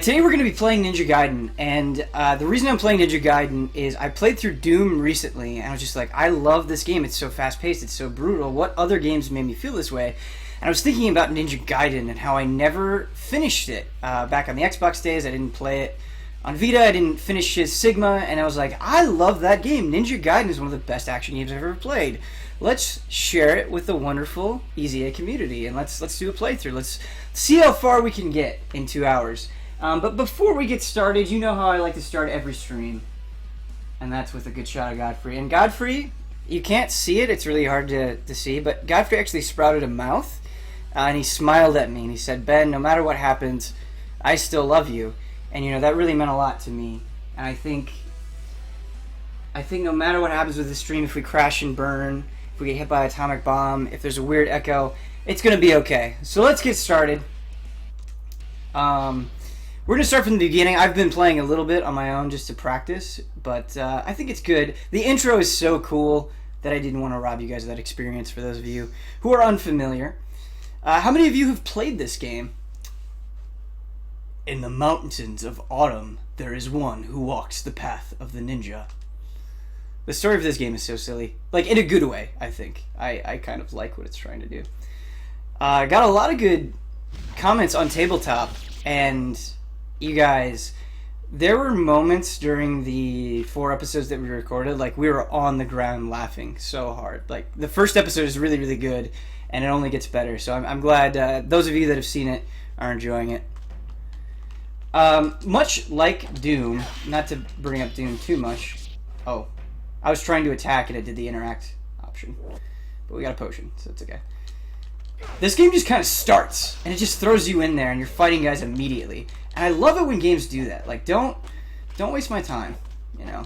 Today we're going to be playing Ninja Gaiden, and the reason I'm playing Ninja Gaiden is I played through Doom recently, and I was just like, I love this game. It's so fast-paced, it's so brutal. What other games made me feel this way? And I was thinking about Ninja Gaiden and how I never finished it. Back on the Xbox days, I didn't play it on Vita, I didn't finish his Sigma, and I was like, I love that game. Ninja Gaiden is one of the best action games I've ever played. Let's share it with the wonderful EZA community, and let's do a playthrough. Let's see how far we can get in 2 hours. But before we get started, you know how I like to start every stream, and that's with a good shot of Godfrey. And Godfrey, you can't see it, it's really hard to see, but Godfrey actually sprouted a mouth, and he smiled at me, and he said, Ben, no matter what happens, I still love you. And, you know, that really meant a lot to me. And I think no matter what happens with the stream, if we crash and burn, if we get hit by an atomic bomb, if there's a weird echo, it's going to be okay. So let's get started. We're going to start from the beginning. I've been playing a little bit on my own just to practice, but I think it's good. The intro is so cool that I didn't want to rob you guys of that experience for those of you who are unfamiliar. How many of you have played this game? In the mountains of autumn, there is one who walks the path of the ninja. The story of this game is so silly. Like, in a good way, I think. I kind of like what it's trying to do. Got a lot of good comments on Tabletop, and you guys, there were moments during the 4 episodes that we recorded, like, we were on the ground laughing so hard. Like, the first episode is really, really good, and it only gets better. So I'm glad those of you that have seen it are enjoying it. Much like Doom, not to bring up Doom too much. Oh, I was trying to attack and it did the interact option. But we got a potion, so it's okay. This game just kind of starts, and it just throws you in there, and you're fighting guys immediately. And I love it when games do that. Like, don't waste my time, you know.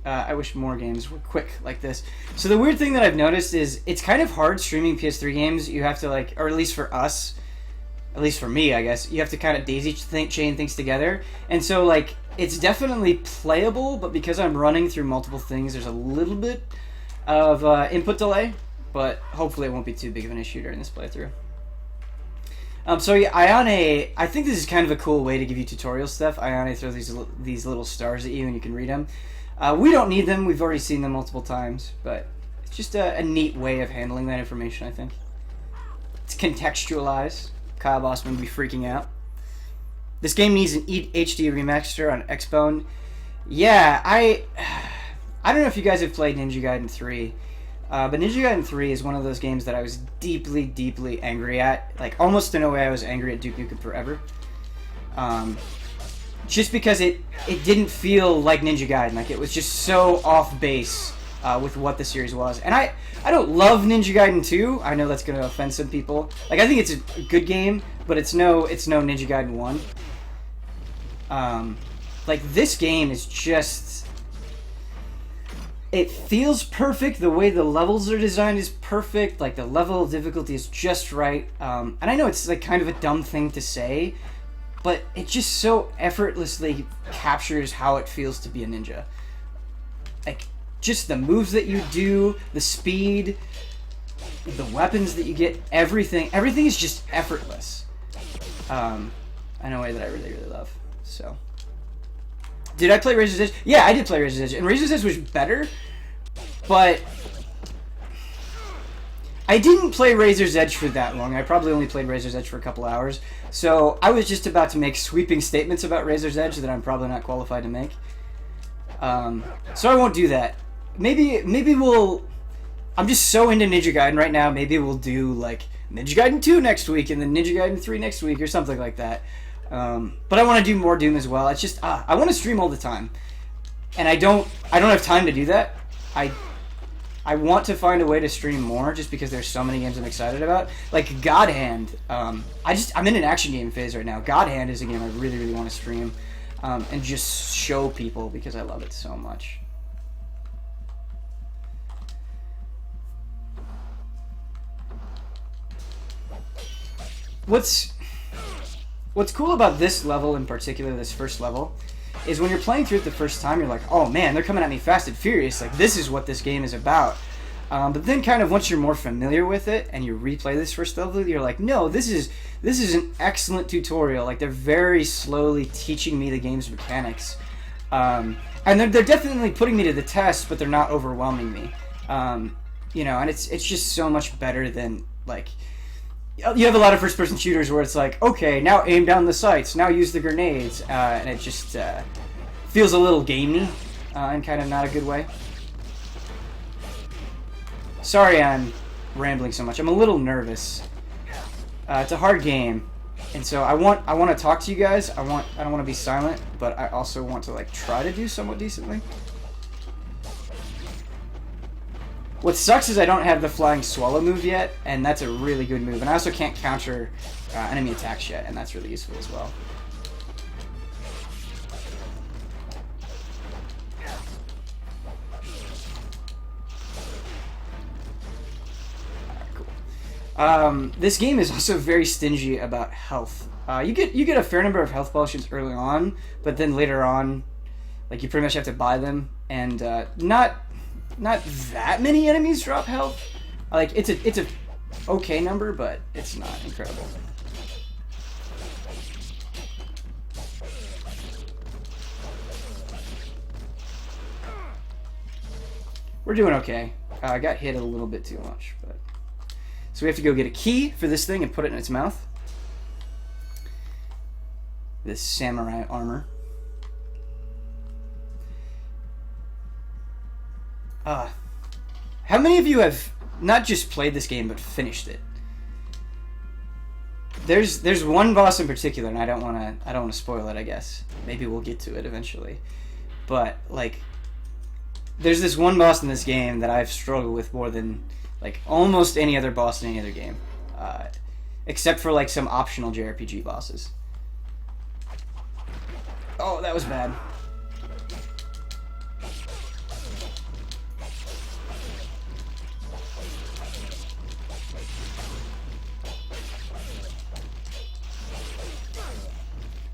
I wish more games were quick like this. So the weird thing that I've noticed is it's kind of hard streaming PS3 games. You have to, like, or at least for us, at least for me, I guess, you have to kind of daisy chain things together. And so, like, it's definitely playable, but because I'm running through multiple things, there's a little bit of input delay, but hopefully it won't be too big of an issue during this playthrough. So yeah, Ayane, I think this is kind of a cool way to give you tutorial stuff. Ayane throws these little stars at you and you can read them. We don't need them, we've already seen them multiple times, but it's just a neat way of handling that information, I think. It's contextualized. Kyle Bossman would be freaking out. This game needs an HD remaster on Xbone. Yeah, I don't know if you guys have played Ninja Gaiden 3, but Ninja Gaiden 3 is one of those games that I was deeply, deeply angry at. Like, almost in a way I was angry at Duke Nukem Forever. Just because it didn't feel like Ninja Gaiden. Like, it was just so off base with what the series was. And I don't love Ninja Gaiden 2. I know that's going to offend some people. Like, I think it's a good game, but it's no Ninja Gaiden 1. Like, this game is just... It feels perfect. The way the levels are designed is perfect. Like, the level of difficulty is just right. And I know it's, like, kind of a dumb thing to say, but it just so effortlessly captures how it feels to be a ninja. Like, just the moves that you do, the speed, the weapons that you get, everything is just effortless. In a way that I really, really love. So, did I play Razor's Edge? Yeah, I did play Razor's Edge, and Razor's Edge was better, but I didn't play Razor's Edge for that long. I probably only played Razor's Edge for a couple hours. So I was just about to make sweeping statements about Razor's Edge that I'm probably not qualified to make. So I won't do that. Maybe we'll... I'm just so into Ninja Gaiden right now, maybe we'll do, like, Ninja Gaiden 2 next week and then Ninja Gaiden 3 next week or something like that. But I want to do more Doom as well. It's just, I want to stream all the time. And I don't have time to do that. I want to find a way to stream more just because there's so many games I'm excited about. Like God Hand. I'm in an action game phase right now. God Hand is a game I really, really want to stream and just show people because I love it so much. What's cool about this level in particular, this first level, is when you're playing through it the first time, you're like, oh man, they're coming at me fast and furious. Like, this is what this game is about. But then kind of once you're more familiar with it and you replay this first level, you're like, no, this is an excellent tutorial. Like, they're very slowly teaching me the game's mechanics. And they're definitely putting me to the test, but they're not overwhelming me. You know, and it's just so much better than, like, you have a lot of first-person shooters where it's like, okay, now aim down the sights, now use the grenades, and it just feels a little gamey in kind of not a good way. Sorry I'm rambling so much. I'm a little nervous. It's a hard game, and so I want to talk to you guys. I don't want to be silent, but I also want to, like, try to do somewhat decently. What sucks is I don't have the flying swallow move yet, and that's a really good move. And I also can't counter enemy attacks yet, and that's really useful as well. This game is also very stingy about health. You get a fair number of health potions early on, but then later on, like, you pretty much have to buy them, and not that many enemies drop health. Like, it's a okay number, but it's not incredible. We're doing okay. I got hit a little bit too much, but so we have to go get a key for this thing and put it in its mouth. This samurai armor. How many of you have not just played this game but finished it? There's one boss in particular, and I don't want to spoil it. I guess maybe we'll get to it eventually, but like, there's this one boss in this game that I've struggled with more than, like, almost any other boss in any other game, except for, like, some optional JRPG bosses. Oh, that was bad.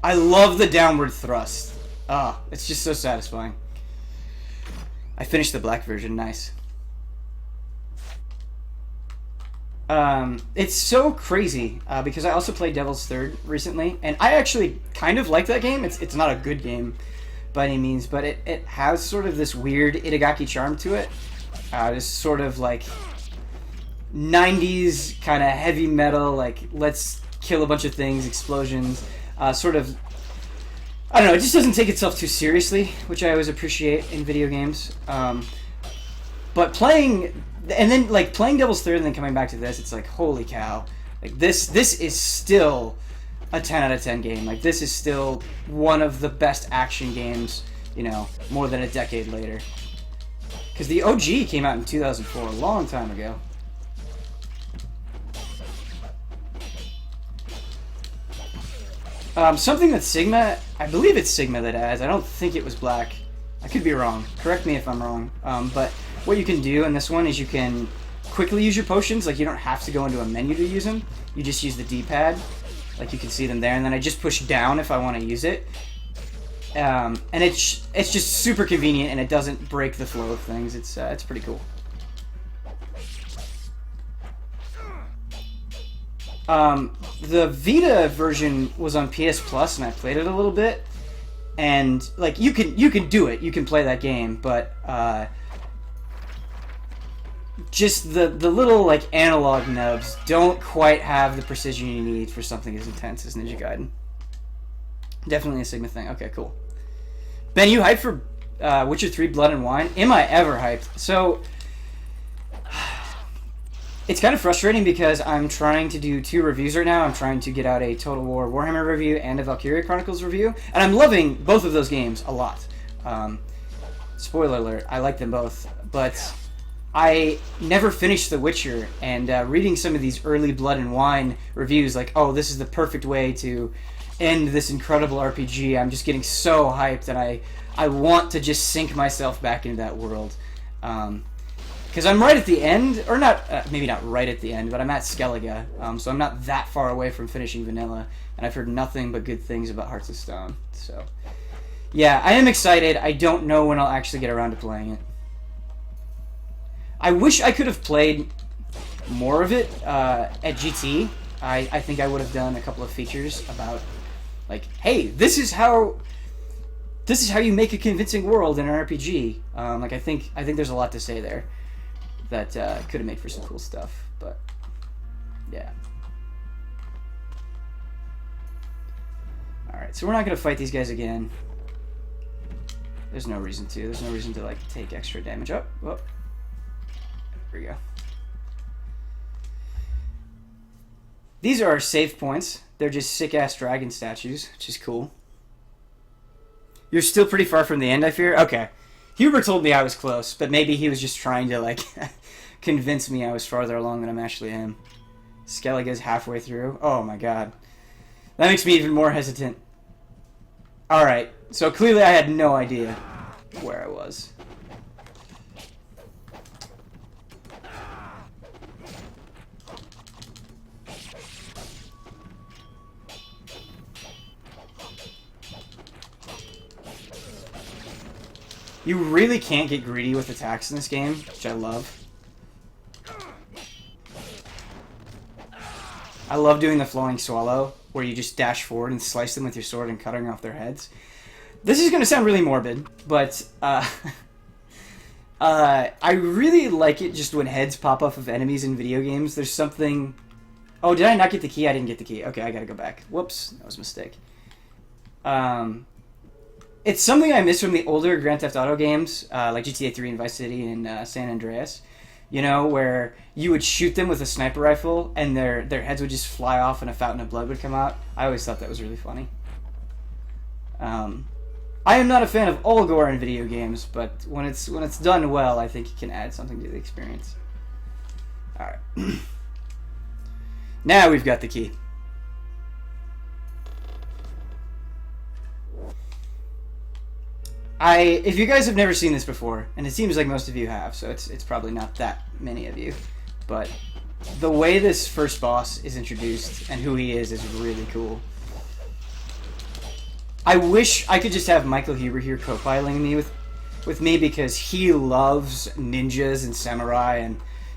I love the downward thrust. It's just so satisfying. I finished the black version. Nice. It's so crazy because I also played Devil's Third recently, and I actually kind of like that game. It's not a good game by any means, but it has sort of this weird Itagaki charm to it. This sort of, like, 90s kind of heavy metal, like, let's kill a bunch of things, explosions. Sort of, I don't know, it just doesn't take itself too seriously, which I always appreciate in video games. But playing Devil's Third and then coming back to this, it's like, holy cow. Like, this is still a 10 out of 10 game. Like, this is still one of the best action games, you know, more than a decade later. Because the OG came out in 2004, a long time ago. Something that Sigma, I believe it's Sigma that adds, I don't think it was Black. I could be wrong. Correct me if I'm wrong. But what you can do in this one is you can quickly use your potions. Like, you don't have to go into a menu to use them. You just use the D-pad. Like, you can see them there. And then I just push down if I want to use it. And it's just super convenient, and it doesn't break the flow of things. It's pretty cool. The Vita version was on PS Plus, and I played it a little bit. And, like, you can do it. You can play that game, but just the little, like, analog nubs don't quite have the precision you need for something as intense as Ninja Gaiden. Definitely a Sigma thing. Okay, cool. Ben, you hyped for Witcher 3 Blood and Wine? Am I ever hyped? So, it's kind of frustrating because I'm trying to do 2 reviews right now. I'm trying to get out a Total War Warhammer review and a Valkyria Chronicles review, and I'm loving both of those games a lot. Spoiler alert, I like them both, but I never finished The Witcher, and reading some of these early Blood and Wine reviews, like, oh, this is the perfect way to end this incredible RPG, I'm just getting so hyped, and I want to just sink myself back into that world. Because I'm right at the end, or not, maybe not right at the end, but I'm at Skellige, so I'm not that far away from finishing Vanilla, and I've heard nothing but good things about Hearts of Stone. So, yeah, I am excited. I don't know when I'll actually get around to playing it. I wish I could have played more of it at GT. I think I would have done a couple of features about, like, hey, this is how you make a convincing world in an RPG. Like, I think there's a lot to say there that could have made for some cool stuff. But yeah. All right, so we're not gonna fight these guys again. There's no reason to. There's no reason to like take extra damage. Oh, there we go. These are our save points. They're just sick-ass dragon statues, which is cool. You're still pretty far from the end, I fear? Okay. Huber told me I was close, but maybe he was just trying to, like, convince me I was farther along than I'm actually am. Skellige's halfway through. Oh, my God. That makes me even more hesitant. Alright, so clearly I had no idea where I was. You really can't get greedy with attacks in this game, which I love. I love doing the Flowing Swallow, where you just dash forward and slice them with your sword and cutting off their heads. This is going to sound really morbid, but I really like it just when heads pop off of enemies in video games. There's something... Oh, did I not get the key? I didn't get the key. Okay, I gotta go back. Whoops, that was a mistake. It's something I miss from the older Grand Theft Auto games, like GTA 3 and Vice City and San Andreas. You know, where you would shoot them with a sniper rifle and their heads would just fly off and a fountain of blood would come out. I always thought that was really funny. I am not a fan of all gore in video games, but when it's done well, I think it can add something to the experience. Alright. Now we've got the key. If you guys have never seen this before, and it seems like most of you have, so it's probably not that many of you, but the way this first boss is introduced and who he is really cool. I wish I could just have Michael Huber here co-piloting me with me, because he loves ninjas and samurai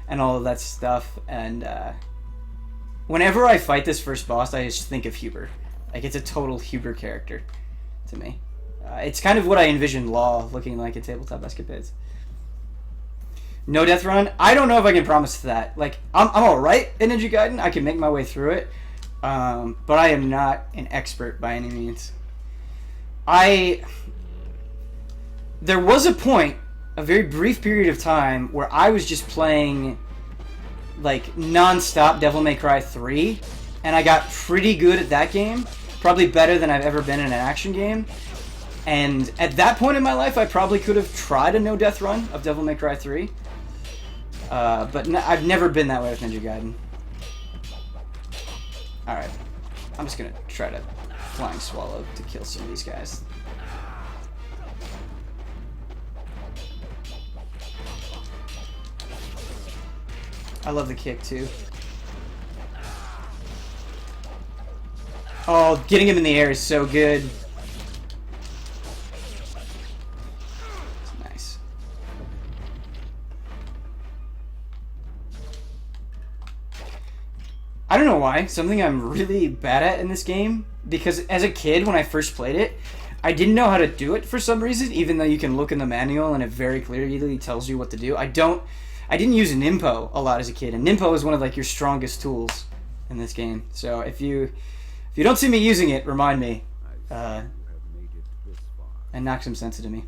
and all of that stuff, and whenever I fight this first boss, I just think of Huber. Like, it's a total Huber character to me. It's kind of what I envisioned Law looking like in Tabletop Escapades. No death run? I don't know if I can promise that. Like, I'm alright in Ninja Gaiden. I can make my way through it. But I am not an expert by any means. There was a point, a very brief period of time, where I was just playing, like, non-stop Devil May Cry 3. And I got pretty good at that game. Probably better than I've ever been in an action game. And at that point in my life, I probably could have tried a no-death run of Devil May Cry 3. But I've never been that way with Ninja Gaiden. Alright. I'm just gonna try to Flying Swallow to kill some of these guys. I love the kick, too. Oh, getting him in the air is so good. I don't know why. Something I'm really bad at in this game. Because as a kid, when I first played it, I didn't know how to do it for some reason, even though you can look in the manual and it very clearly tells you what to do. I didn't use Nimpo a lot as a kid, and Nimpo is one of like your strongest tools in this game. So if you don't see me using it, remind me. And knock some sense into me.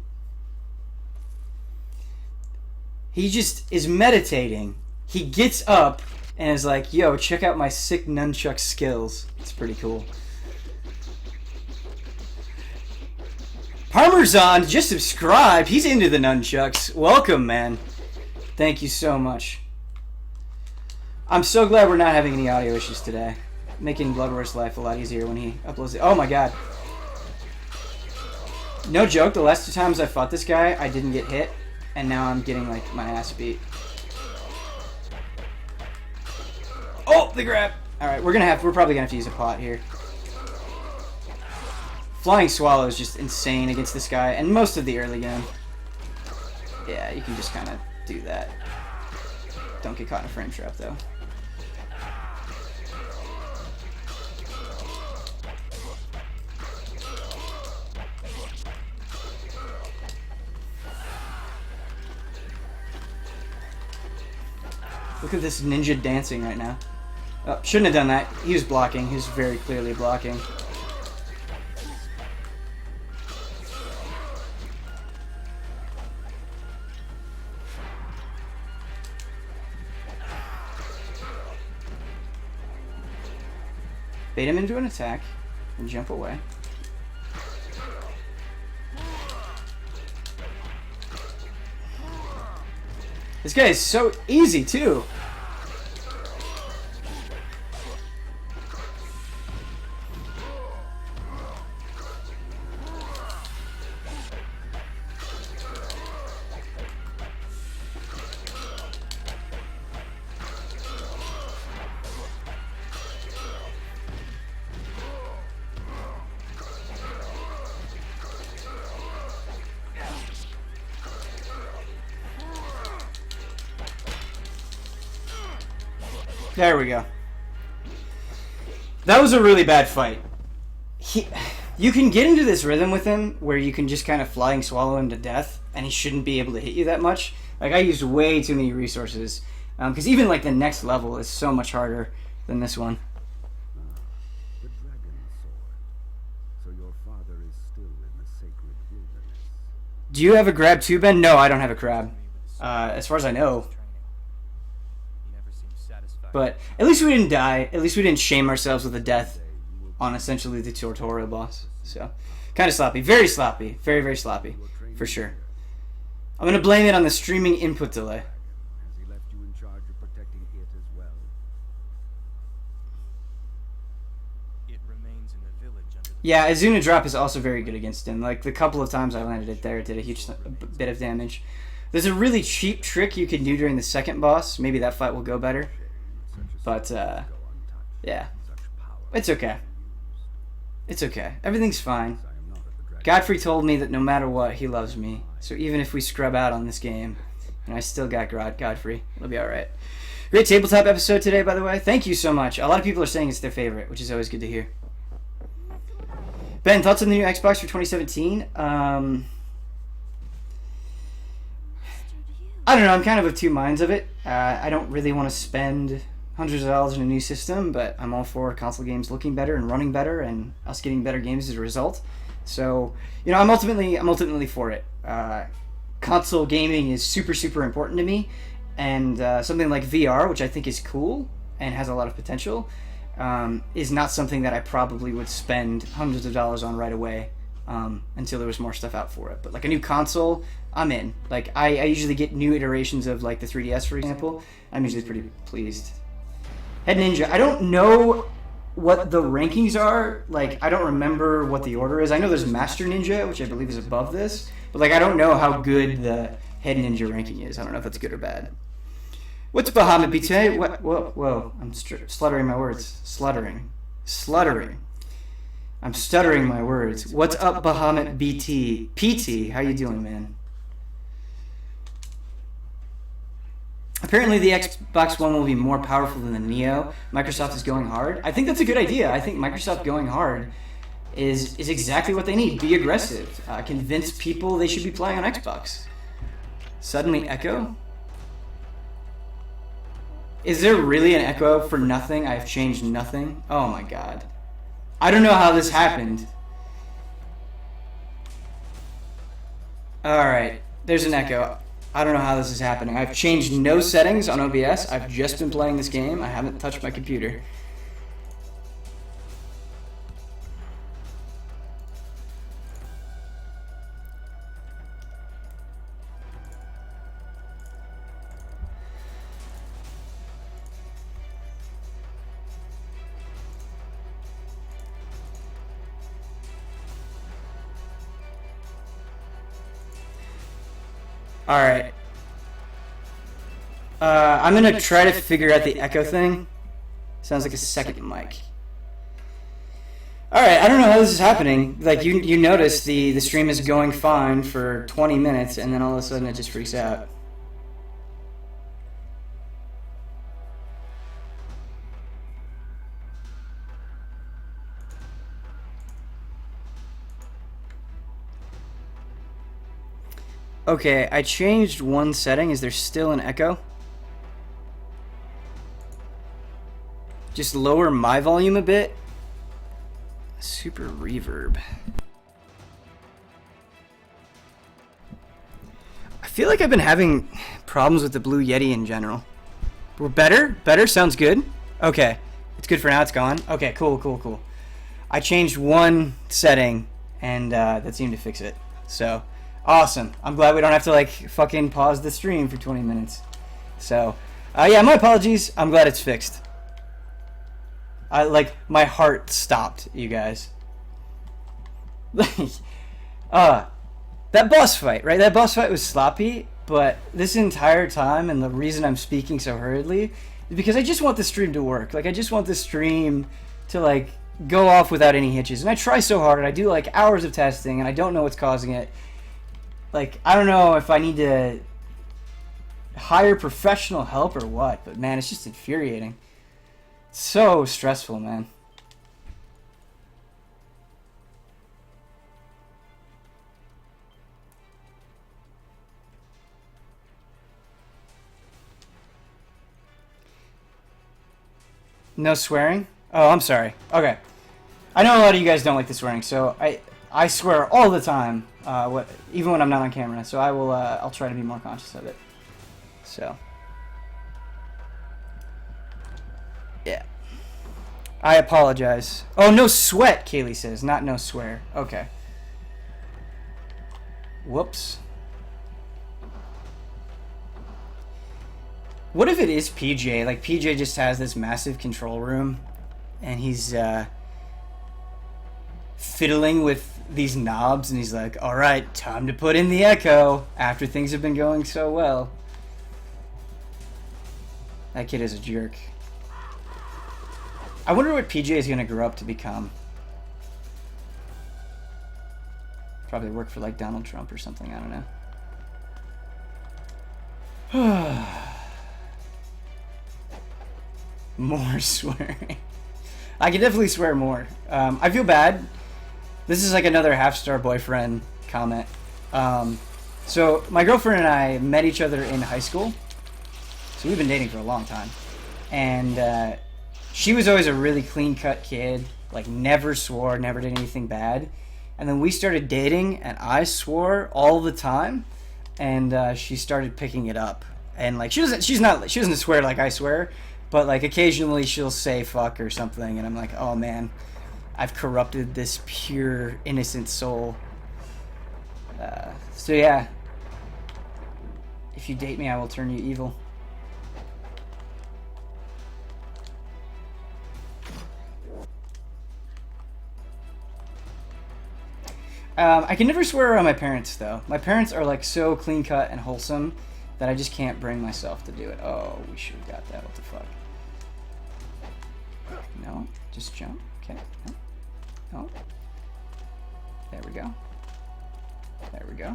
He just is meditating. He gets up and is like, yo, check out my sick nunchuck skills. It's pretty cool. Parmesan just subscribed. He's into the nunchucks. Welcome, man. Thank you so much. I'm so glad we're not having any audio issues today. Making Bloodroar's life a lot easier when he uploads it. Oh my god. No joke, the last 2 times I fought this guy, I didn't get hit. And now I'm getting, like, my ass beat. Oh, the grab! Alright, we're probably gonna have to use a pot here. Flying Swallow is just insane against this guy, and most of the early game. Yeah, you can just kind of do that. Don't get caught in a frame trap, though. Look at this ninja dancing right now. Oh, shouldn't have done that. He was blocking. He was very clearly blocking. Bait him into an attack and jump away. This guy is so easy, too. There we go. That was a really bad fight. You can get into this rhythm with him where you can just kind of flying swallow him to death, and he shouldn't be able to hit you that much. Like, I used way too many resources. Because even, like, the next level is so much harder than this one. The dragon sword. So your father is still in the sacred wilderness. Do you have a grab too, Ben? No, I don't have a crab. As far as I know. But at least we didn't die. At least we didn't shame ourselves with a death on essentially the tutorial boss. So, kind of sloppy. Very sloppy. Very, very sloppy. For sure. I'm going to blame it on the streaming input delay. Has he left you in charge of protecting it as well? It remains in the village under the Yeah, Azuna Drop is also very good against him. Like, the couple of times I landed it there, it did a huge bit of damage. There's a really cheap trick you can do during the second boss. Maybe that fight will go better. But, yeah. It's okay. It's okay. Everything's fine. Godfrey told me that no matter what, he loves me. So even if we scrub out on this game, and I still got Godfrey, it'll be alright. Great tabletop episode today, by the way. Thank you so much. A lot of people are saying it's their favorite, which is always good to hear. Ben, thoughts on the new Xbox for 2017? I don't know. I'm kind of of two minds of it. I don't really want to spend hundreds of dollars in a new system, but I'm all for console games looking better and running better, and us getting better games as a result. So, you know, I'm ultimately for it. Console gaming is super, super important to me, and something like VR, which I think is cool and has a lot of potential, is not something that I probably would spend hundreds of dollars on right away until there was more stuff out for it. But like a new console, I'm in. Like I usually get new iterations of like the 3DS, for example. I'm usually pretty pleased. Head Ninja, I don't know what the rankings are. Like, I don't remember what the order is. I know there's Master Ninja, which I believe is above this, but like I don't know how good the Head Ninja ranking is. I don't know if that's good or bad. What's Bahamut BT? What? Whoa! I'm sluttering my words. Sluttering. I'm stuttering my words. What's up, Bahamut BT? PT, how you doing, man? Apparently the Xbox One will be more powerful than the Neo. Microsoft is going hard. I think that's a good idea. I think Microsoft going hard is exactly what they need. Be aggressive. Convince people they should be playing on Xbox. Suddenly echo? Is there really an echo for nothing? I've changed nothing? Oh my god. I don't know how this happened. Alright, there's an echo. I don't know how this is happening. I've changed no settings on OBS. I've just been playing this game. I haven't touched my computer. Alright. I'm gonna try to figure out the echo thing. Sounds like a second mic. Alright, I don't know how this is happening. Like, you notice the stream is going fine for 20 minutes, and then all of a sudden it just freaks out. Okay, I changed one setting. Is there still an echo? Just lower my volume a bit. Super reverb. I feel like I've been having problems with the Blue Yeti in general. We're better? Better? Sounds good? Okay. It's good for now. It's gone. Okay, cool. I changed one setting, and that seemed to fix it. So, awesome. I'm glad we don't have to, like, fucking pause the stream for 20 minutes. So, yeah, my apologies. I'm glad it's fixed. My heart stopped, you guys. That boss fight, right? That boss fight was sloppy, but this entire time, and the reason I'm speaking so hurriedly, is because I just want the stream to work. Like, I just want the stream to, like, go off without any hitches. And I try so hard, and I do, like, hours of testing, and I don't know what's causing it. Like, I don't know if I need to hire professional help or what, but, man, it's just infuriating. So stressful, man. No swearing? Oh, I'm sorry. Okay. I know a lot of you guys don't like the swearing, so I swear all the time, even when I'm not on camera, so I'll try to be more conscious of it. So. Yeah. I apologize. Oh, no sweat, Kaylee says, not no swear. Okay. Whoops. What if it is PJ? Like, PJ just has this massive control room, and he's fiddling with these knobs, and he's like, alright, time to put in the echo after things have been going so well. That kid is a jerk. I wonder what PJ is going to grow up to become. Probably work for, like, Donald Trump or something, I don't know. More swearing. I can definitely swear more. I feel bad. This is like another half-star boyfriend comment. So my girlfriend and I met each other in high school. So we've been dating for a long time. And she was always a really clean-cut kid. Like, never swore, never did anything bad. And then we started dating, and I swore all the time. And she started picking it up. And, like, she doesn't swear like I swear. But, like, occasionally she'll say fuck or something, and I'm like, oh, man, I've corrupted this pure, innocent soul. So, yeah. If you date me, I will turn you evil. I can never swear around my parents, though. My parents are, like, so clean-cut and wholesome that I just can't bring myself to do it. Oh, we should have got that. What the fuck? No, just jump. Okay. No. No. There we go. There we go.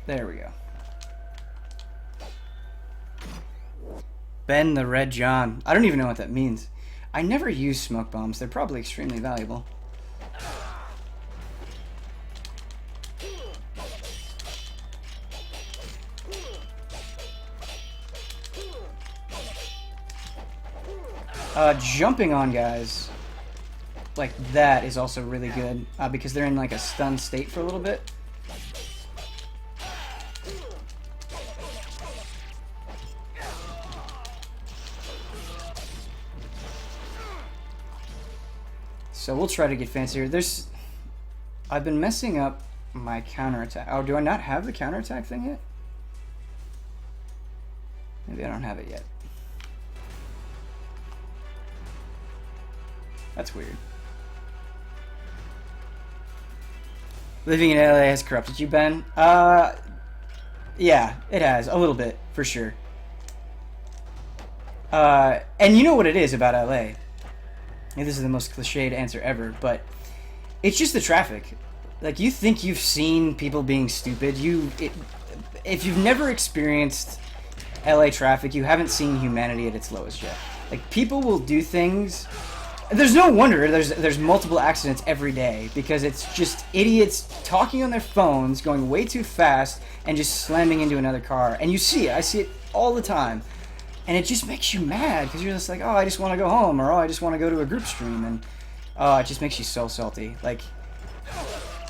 There we go. Ben the Red John. I don't even know what that means. I never use smoke bombs. They're probably extremely valuable. Jumping on guys like that is also really good because they're in like a stunned state for a little bit. So we'll try to get fancier. I've been messing up my counterattack. Oh, do I not have the counterattack thing yet? Maybe I don't have it yet. That's weird. Living in LA has corrupted you, Ben? Yeah, it has. A little bit, for sure. And you know what it is about LA? And this is the most cliched answer ever, but it's just the traffic. Like, you think you've seen people being stupid. If you've never experienced LA traffic, you haven't seen humanity at its lowest yet. Like, people will do things There's no wonder there's multiple accidents every day because it's just idiots talking on their phones, going way too fast, and just slamming into another car. And you see it. I see it all the time. And it just makes you mad because you're just like, oh, I just want to go home, or oh, I just want to go to a group stream, and oh, it just makes you so salty. Like,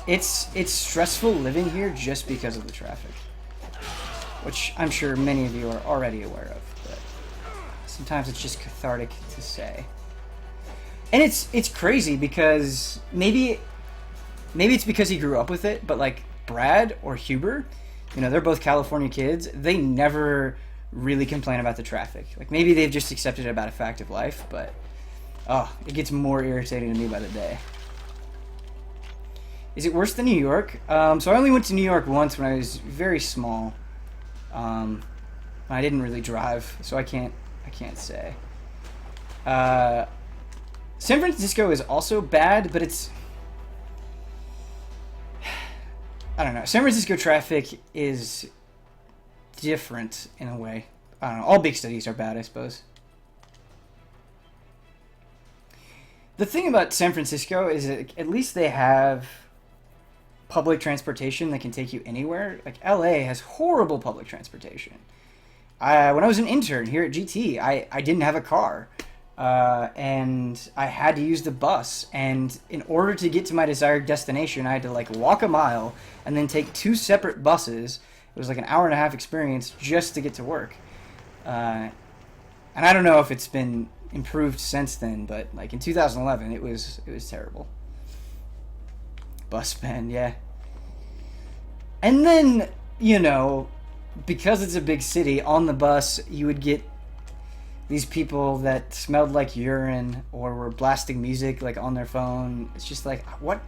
it's stressful living here just because of the traffic, which I'm sure many of you are already aware of. But sometimes it's just cathartic to say. And it's crazy because maybe it's because he grew up with it, but like Brad or Huber, you know, they're both California kids. They never really complain about the traffic. Like maybe they've just accepted it about a fact of life, but oh, it gets more irritating to me by the day. Is it worse than New York? So I only went to New York once when I was very small. I didn't really drive, so I can't say. San Francisco is also bad, but it's... I don't know. San Francisco traffic is different in a way. I don't know. All big cities are bad, I suppose. The thing about San Francisco is that at least they have public transportation that can take you anywhere. Like LA has horrible public transportation. When I was an intern here at GT, I didn't have a car. And I had to use the bus, and in order to get to my desired destination, I had to like walk a mile and then take 2 separate buses. It was like an hour-and-a-half experience just to get to work. And I don't know if it's been improved since then, but like in 2011, it was terrible. Bus spend, yeah. And then, you know, because it's a big city, on the bus you would get these people that smelled like urine or were blasting music like on their phone. It's just like, what?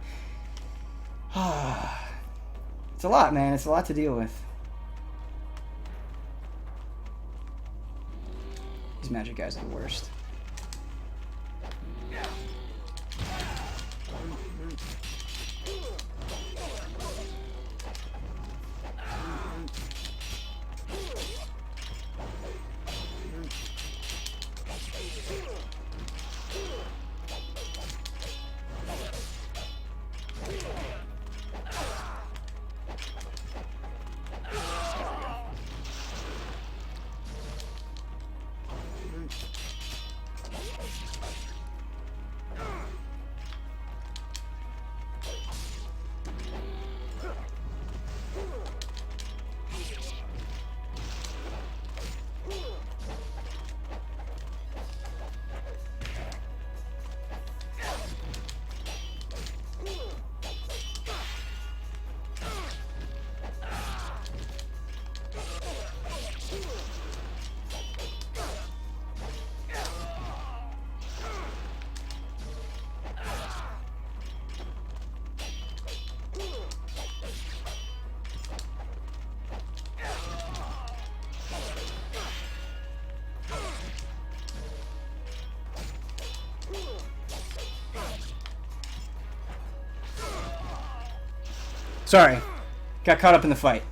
It's a lot, man. It's a lot to deal with. These magic guys are the worst. Sorry, got caught up in the fight.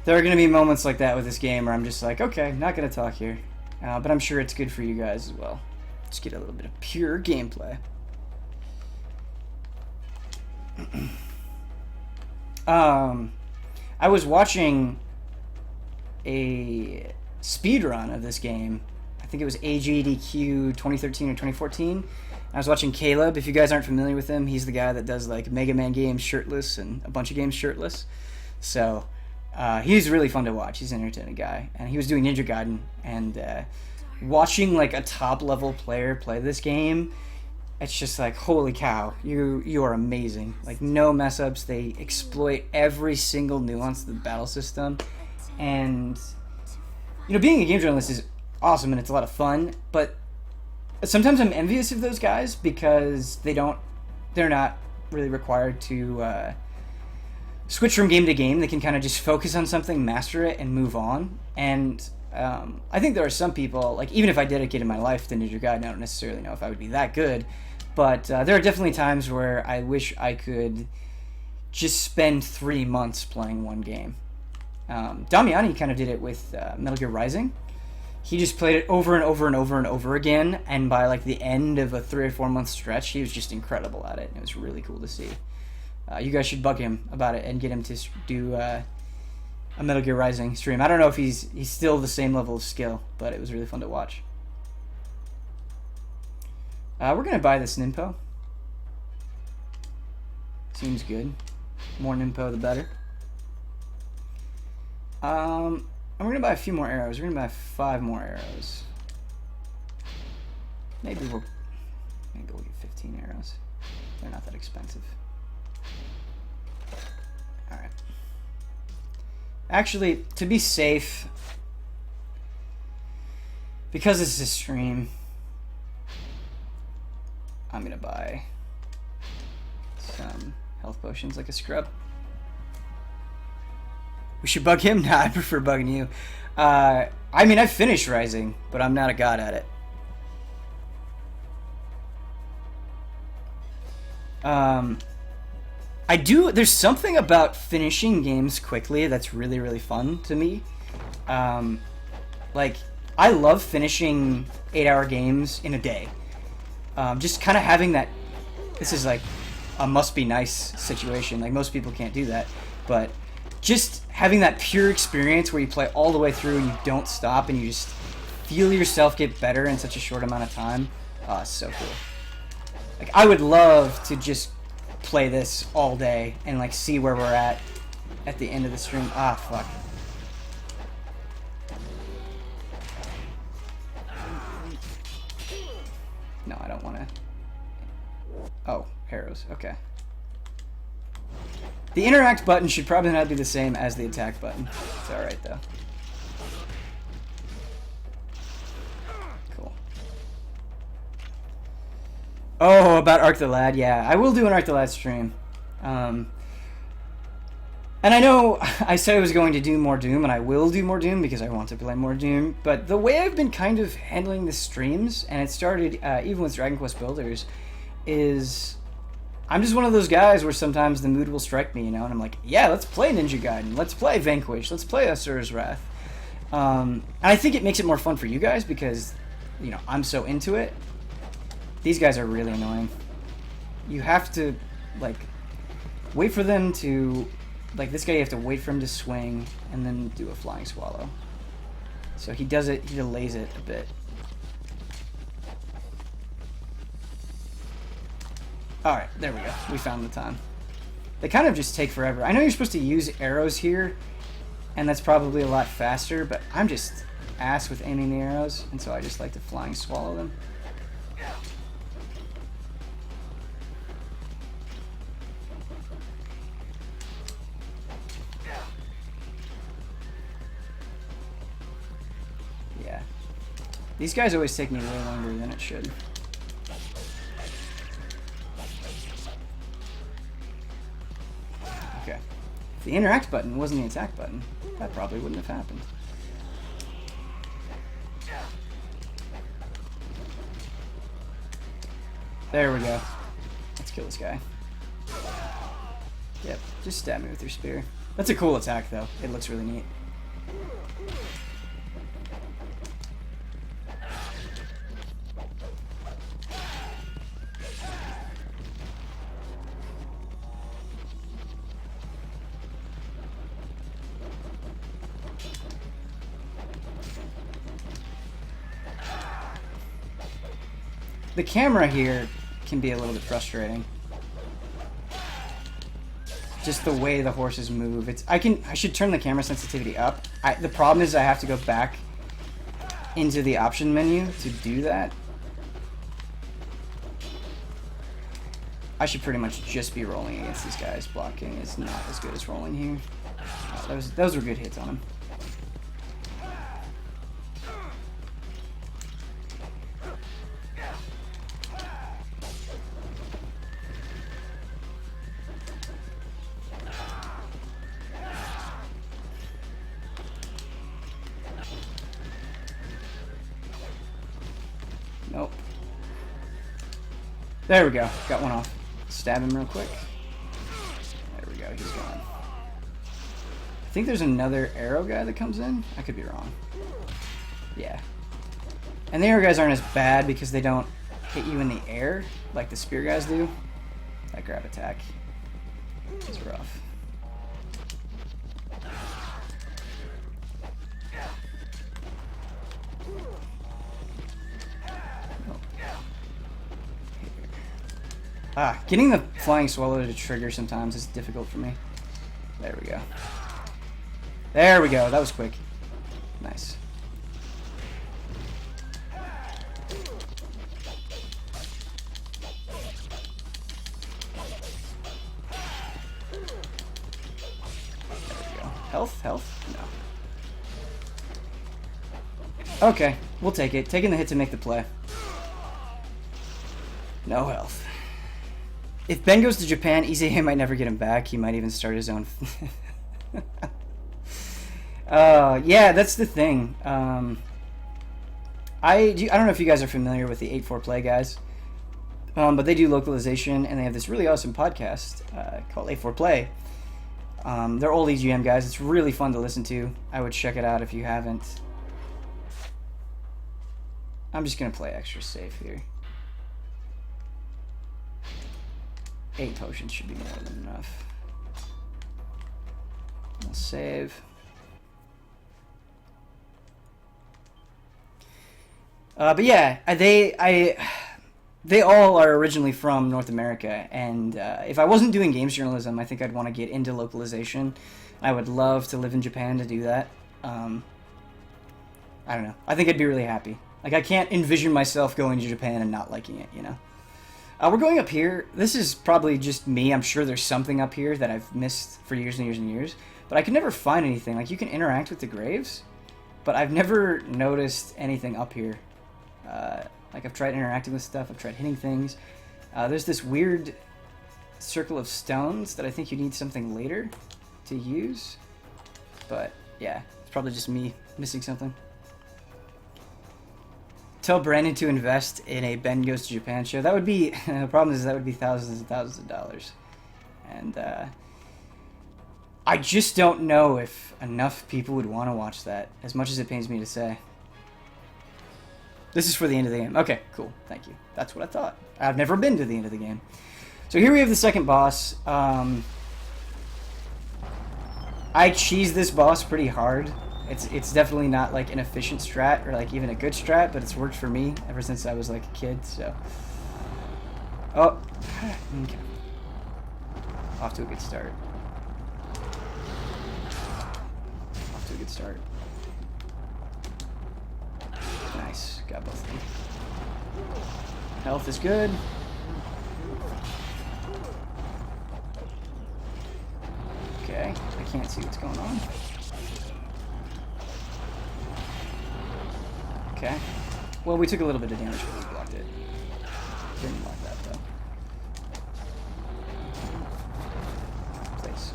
There are going to be moments like that with this game where I'm just like, okay, not going to talk here. But I'm sure it's good for you guys as well. Just get a little bit of pure gameplay. I was watching a speedrun of this game. I think it was AGDQ 2013 or 2014. I was watching Caleb. If you guys aren't familiar with him, he's the guy that does like Mega Man games shirtless and a bunch of games shirtless. So he's really fun to watch. He's an entertaining guy. And he was doing Ninja Gaiden. And watching like a top level player play this game, it's just like, holy cow, you are amazing. Like no mess ups. They exploit every single nuance of the battle system. And you know, being a game journalist is awesome and it's a lot of fun, but sometimes I'm envious of those guys because they're not really required to switch from game to game. They can kind of just focus on something, master it, and move on. And I think there are some people, like even if I dedicated my life to Ninja Gaiden, I don't necessarily know if I would be that good, but there are definitely times where I wish I could just spend 3 months playing one game. Damiani kind of did it with Metal Gear Rising. he just played it over and over and over and over again, and by like the end of a 3 or 4 month stretch, he was just incredible at it. It was really cool to see. You guys should bug him about it and get him to do a Metal Gear Rising stream. I don't know if he's still the same level of skill, but it was really fun to watch. We're gonna buy this Ninpo. Seems good. More Ninpo, the better. And we're gonna buy a few more arrows. We're gonna buy 5 more arrows. Maybe we'll get 15 arrows. They're not that expensive. Alright. Actually, to be safe, because this is a stream, I'm gonna buy some health potions like a scrub. We should bug him? Nah, I prefer bugging you. I mean, I finished Rising, but I'm not a god at it. I do. There's something about finishing games quickly that's really, really fun to me. Like, I love finishing 8-hour games in a day. Just kind of having that. This is like a must be nice situation. Like, most people can't do that, but just having that pure experience where you play all the way through and you don't stop and you just feel yourself get better in such a short amount of time. It's so cool. Like, I would love to just play this all day and like see where we're at the end of the stream. Ah, fuck. No, I don't want to. Oh, arrows. Okay. The interact button should probably not be the same as the attack button. It's alright, though. Cool. Oh, about Arc the Lad. Yeah, I will do an Arc the Lad stream. And I know I said I was going to do more Doom, and I will do more Doom because I want to play more Doom, but the way I've been kind of handling the streams, and it started even with Dragon Quest Builders, is I'm just one of those guys where sometimes the mood will strike me, you know, and I'm like, yeah, let's play Ninja Gaiden, let's play Vanquish, let's play Asura's Wrath. And I think it makes it more fun for you guys because, you know, I'm so into it. These guys are really annoying. You have to, like, wait for them to, like, this guy, you have to wait for him to swing and then do a flying swallow. So he does it, he delays it a bit. Alright, there we go. We found the time. They kind of just take forever. I know you're supposed to use arrows here, and that's probably a lot faster, but I'm just ass with aiming the arrows, and so I just like to flying swallow them. Yeah. These guys always take me way longer than it should. Okay. If the interact button wasn't the attack button, that probably wouldn't have happened. There we go. Let's kill this guy. Yep, just stab me with your spear. That's a cool attack, though. It looks really neat. The camera here can be a little bit frustrating. Just the way the horses move. I should turn the camera sensitivity up. The problem is I have to go back into the option menu to do that. I should pretty much just be rolling against these guys. Blocking is not as good as rolling here. Oh, those were good hits on him. Nope. There we go. Got one off. Stab him real quick. There we go. He's gone. I think there's another arrow guy that comes in. I could be wrong. Yeah. And the air guys aren't as bad because they don't hit you in the air like the spear guys do. That grab attack is rough. Getting the flying swallow to trigger sometimes is difficult for me. There we go. There we go. That was quick. Nice. Health? Health? No. Okay, we'll take it. Taking the hit to make the play. No health. If Ben goes to Japan, Izehei might never get him back. He might even start his own. Yeah, that's the thing. I don't know if you guys are familiar with the 8-4 Play guys, but they do localization, and they have this really awesome podcast called 8-4 Play. They're old EGM guys. It's really fun to listen to. I would check it out if you haven't. I'm just going to play extra safe here. 8 potions should be more than enough. We'll save. But yeah, they all are originally from North America, and if I wasn't doing games journalism, I think I'd want to get into localization. I would love to live in Japan to do that. I don't know. I think I'd be really happy. Like, I can't envision myself going to Japan and not liking it, you know? We're going up here. This is probably just me. I'm sure there's something up here that I've missed for years and years and years, but I can never find anything. Like, you can interact with the graves, but I've never noticed anything up here. Like, I've tried interacting with stuff, I've tried hitting things. There's this weird circle of stones that I think you need something later to use. But, yeah, it's probably just me missing something. Tell Brandon to invest in a Ben Goes to Japan show. That would be, the problem is that would be thousands and thousands of dollars. And, I just don't know if enough people would want to watch that, as much as it pains me to say. This is for the end of the game. Okay, cool. Thank you. That's what I thought. I've never been to the end of the game. So here we have the second boss. I cheese this boss pretty hard. It's definitely not like an efficient strat or like even a good strat, but it's worked for me ever since I was like a kid, so. Oh. Okay. Off to a good start. Off to a good start. Nice. Got both of them. Health is good. Okay. I can't see what's going on. Okay. Well, we took a little bit of damage when we blocked it. Didn't block that, though. Place.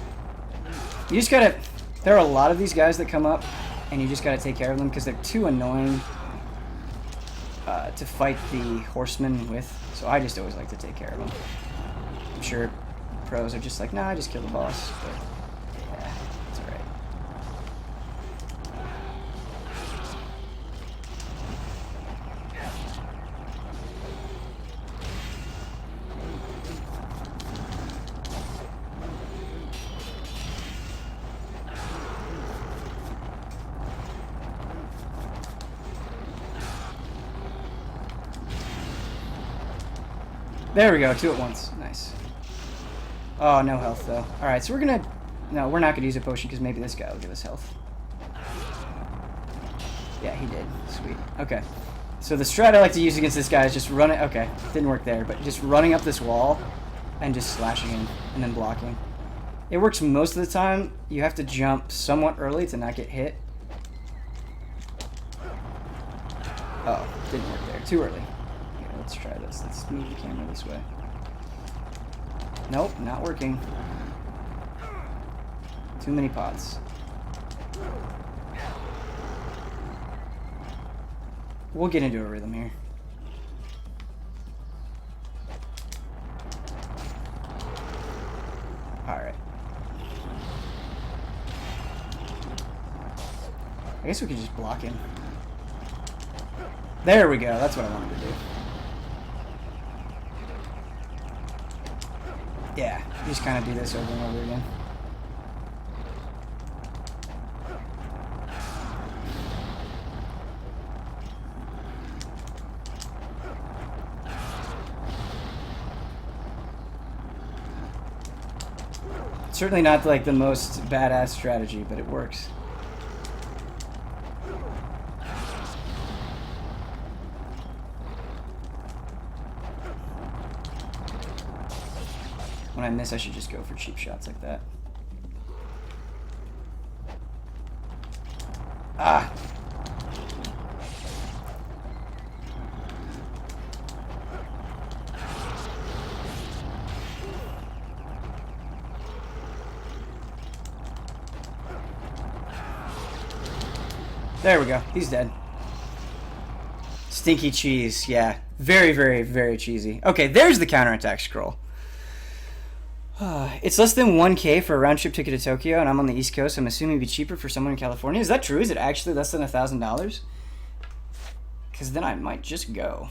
You just gotta... There are a lot of these guys that come up, and you just gotta take care of them, because they're too annoying to fight the horsemen with. So I just always like to take care of them. I'm sure pros are just like, nah, I just kill the boss. But, yeah, it's alright. There we go, 2 at once. Nice. Oh, no health, though. Alright, so we're gonna... No, we're not gonna use a potion, because maybe this guy will give us health. Yeah, he did. Sweet. Okay. So the strat I like to use against this guy is just running... Okay, didn't work there, but just running up this wall and just slashing him and then blocking. It works most of the time. You have to jump somewhat early to not get hit. Oh, didn't work there. Too early. Here, let's try this. Let's move the camera this way. Nope, not working. Too many pots. We'll get into a rhythm here. Alright. I guess we could just block him. There we go. That's what I wanted to do. Yeah, you just kind of do this over and over again. Certainly not like the most badass strategy, but it works. When I miss, I should just go for cheap shots like that. Ah! There we go. He's dead. Stinky cheese. Yeah. Very, very, very cheesy. Okay, there's the counterattack scroll. It's less than 1K for a round trip ticket to Tokyo, and I'm on the East Coast. I'm assuming it'd be cheaper for someone in California. Is that true? Is it actually less than $1,000? Because then I might just go.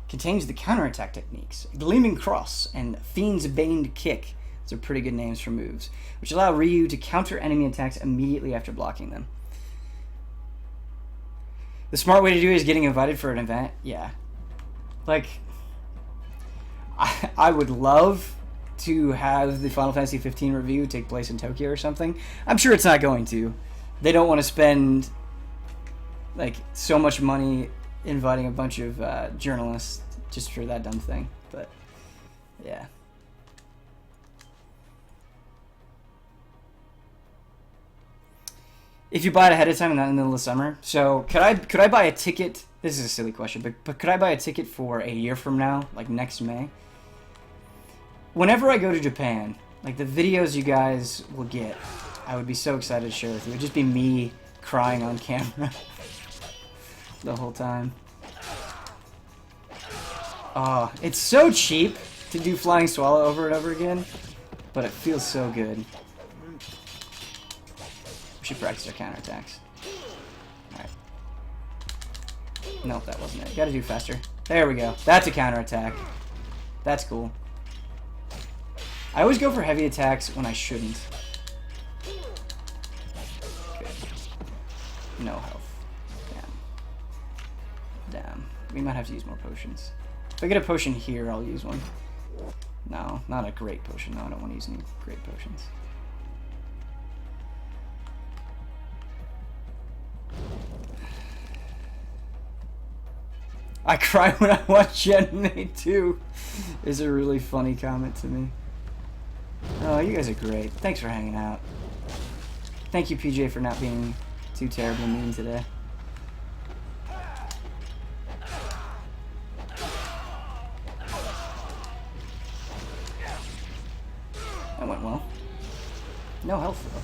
Contains the counterattack techniques, Gleaming Cross, and Fiend's Baned Kick. Those are pretty good names for moves, which allow Ryu to counter enemy attacks immediately after blocking them. The smart way to do it is getting invited for an event. Yeah. Like, I would love to have the Final Fantasy 15 review take place in Tokyo or something. I'm sure it's not going to. They don't want to spend like so much money inviting a bunch of journalists just for that dumb thing. But yeah. If you buy it ahead of time and not in the middle of summer, so could I buy a ticket? This is a silly question, but could I buy a ticket for a year from now, like next May? Whenever I go to Japan, like the videos you guys will get, I would be so excited to share with you. It would just be me crying on camera the whole time. Oh, it's so cheap to do Flying Swallow over and over again, but it feels so good. We should practice our counterattacks. Alright. Nope, that wasn't it. Gotta do faster. There we go. That's a counterattack. That's cool. I always go for heavy attacks when I shouldn't. Good. No health. Damn. Damn. We might have to use more potions. If I get a potion here, I'll use one. No, not a great potion. No, I don't want to use any great potions. I cry when I watch anime too, is a really funny comment to me. Oh, you guys are great. Thanks for hanging out. Thank you, PJ, for not being too terribly mean today. That went well. No health, though.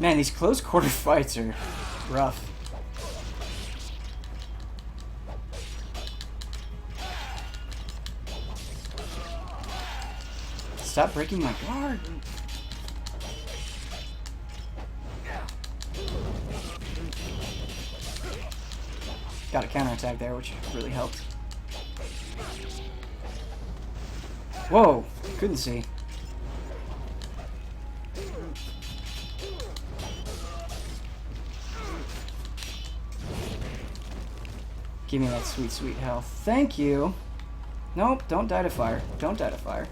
Man, these close quarter fights are rough. Stop breaking my guard. Got a counterattack there, which really helped. Whoa, couldn't see. Give me that sweet, sweet health. Thank you. Nope, don't die to fire. Don't die to fire.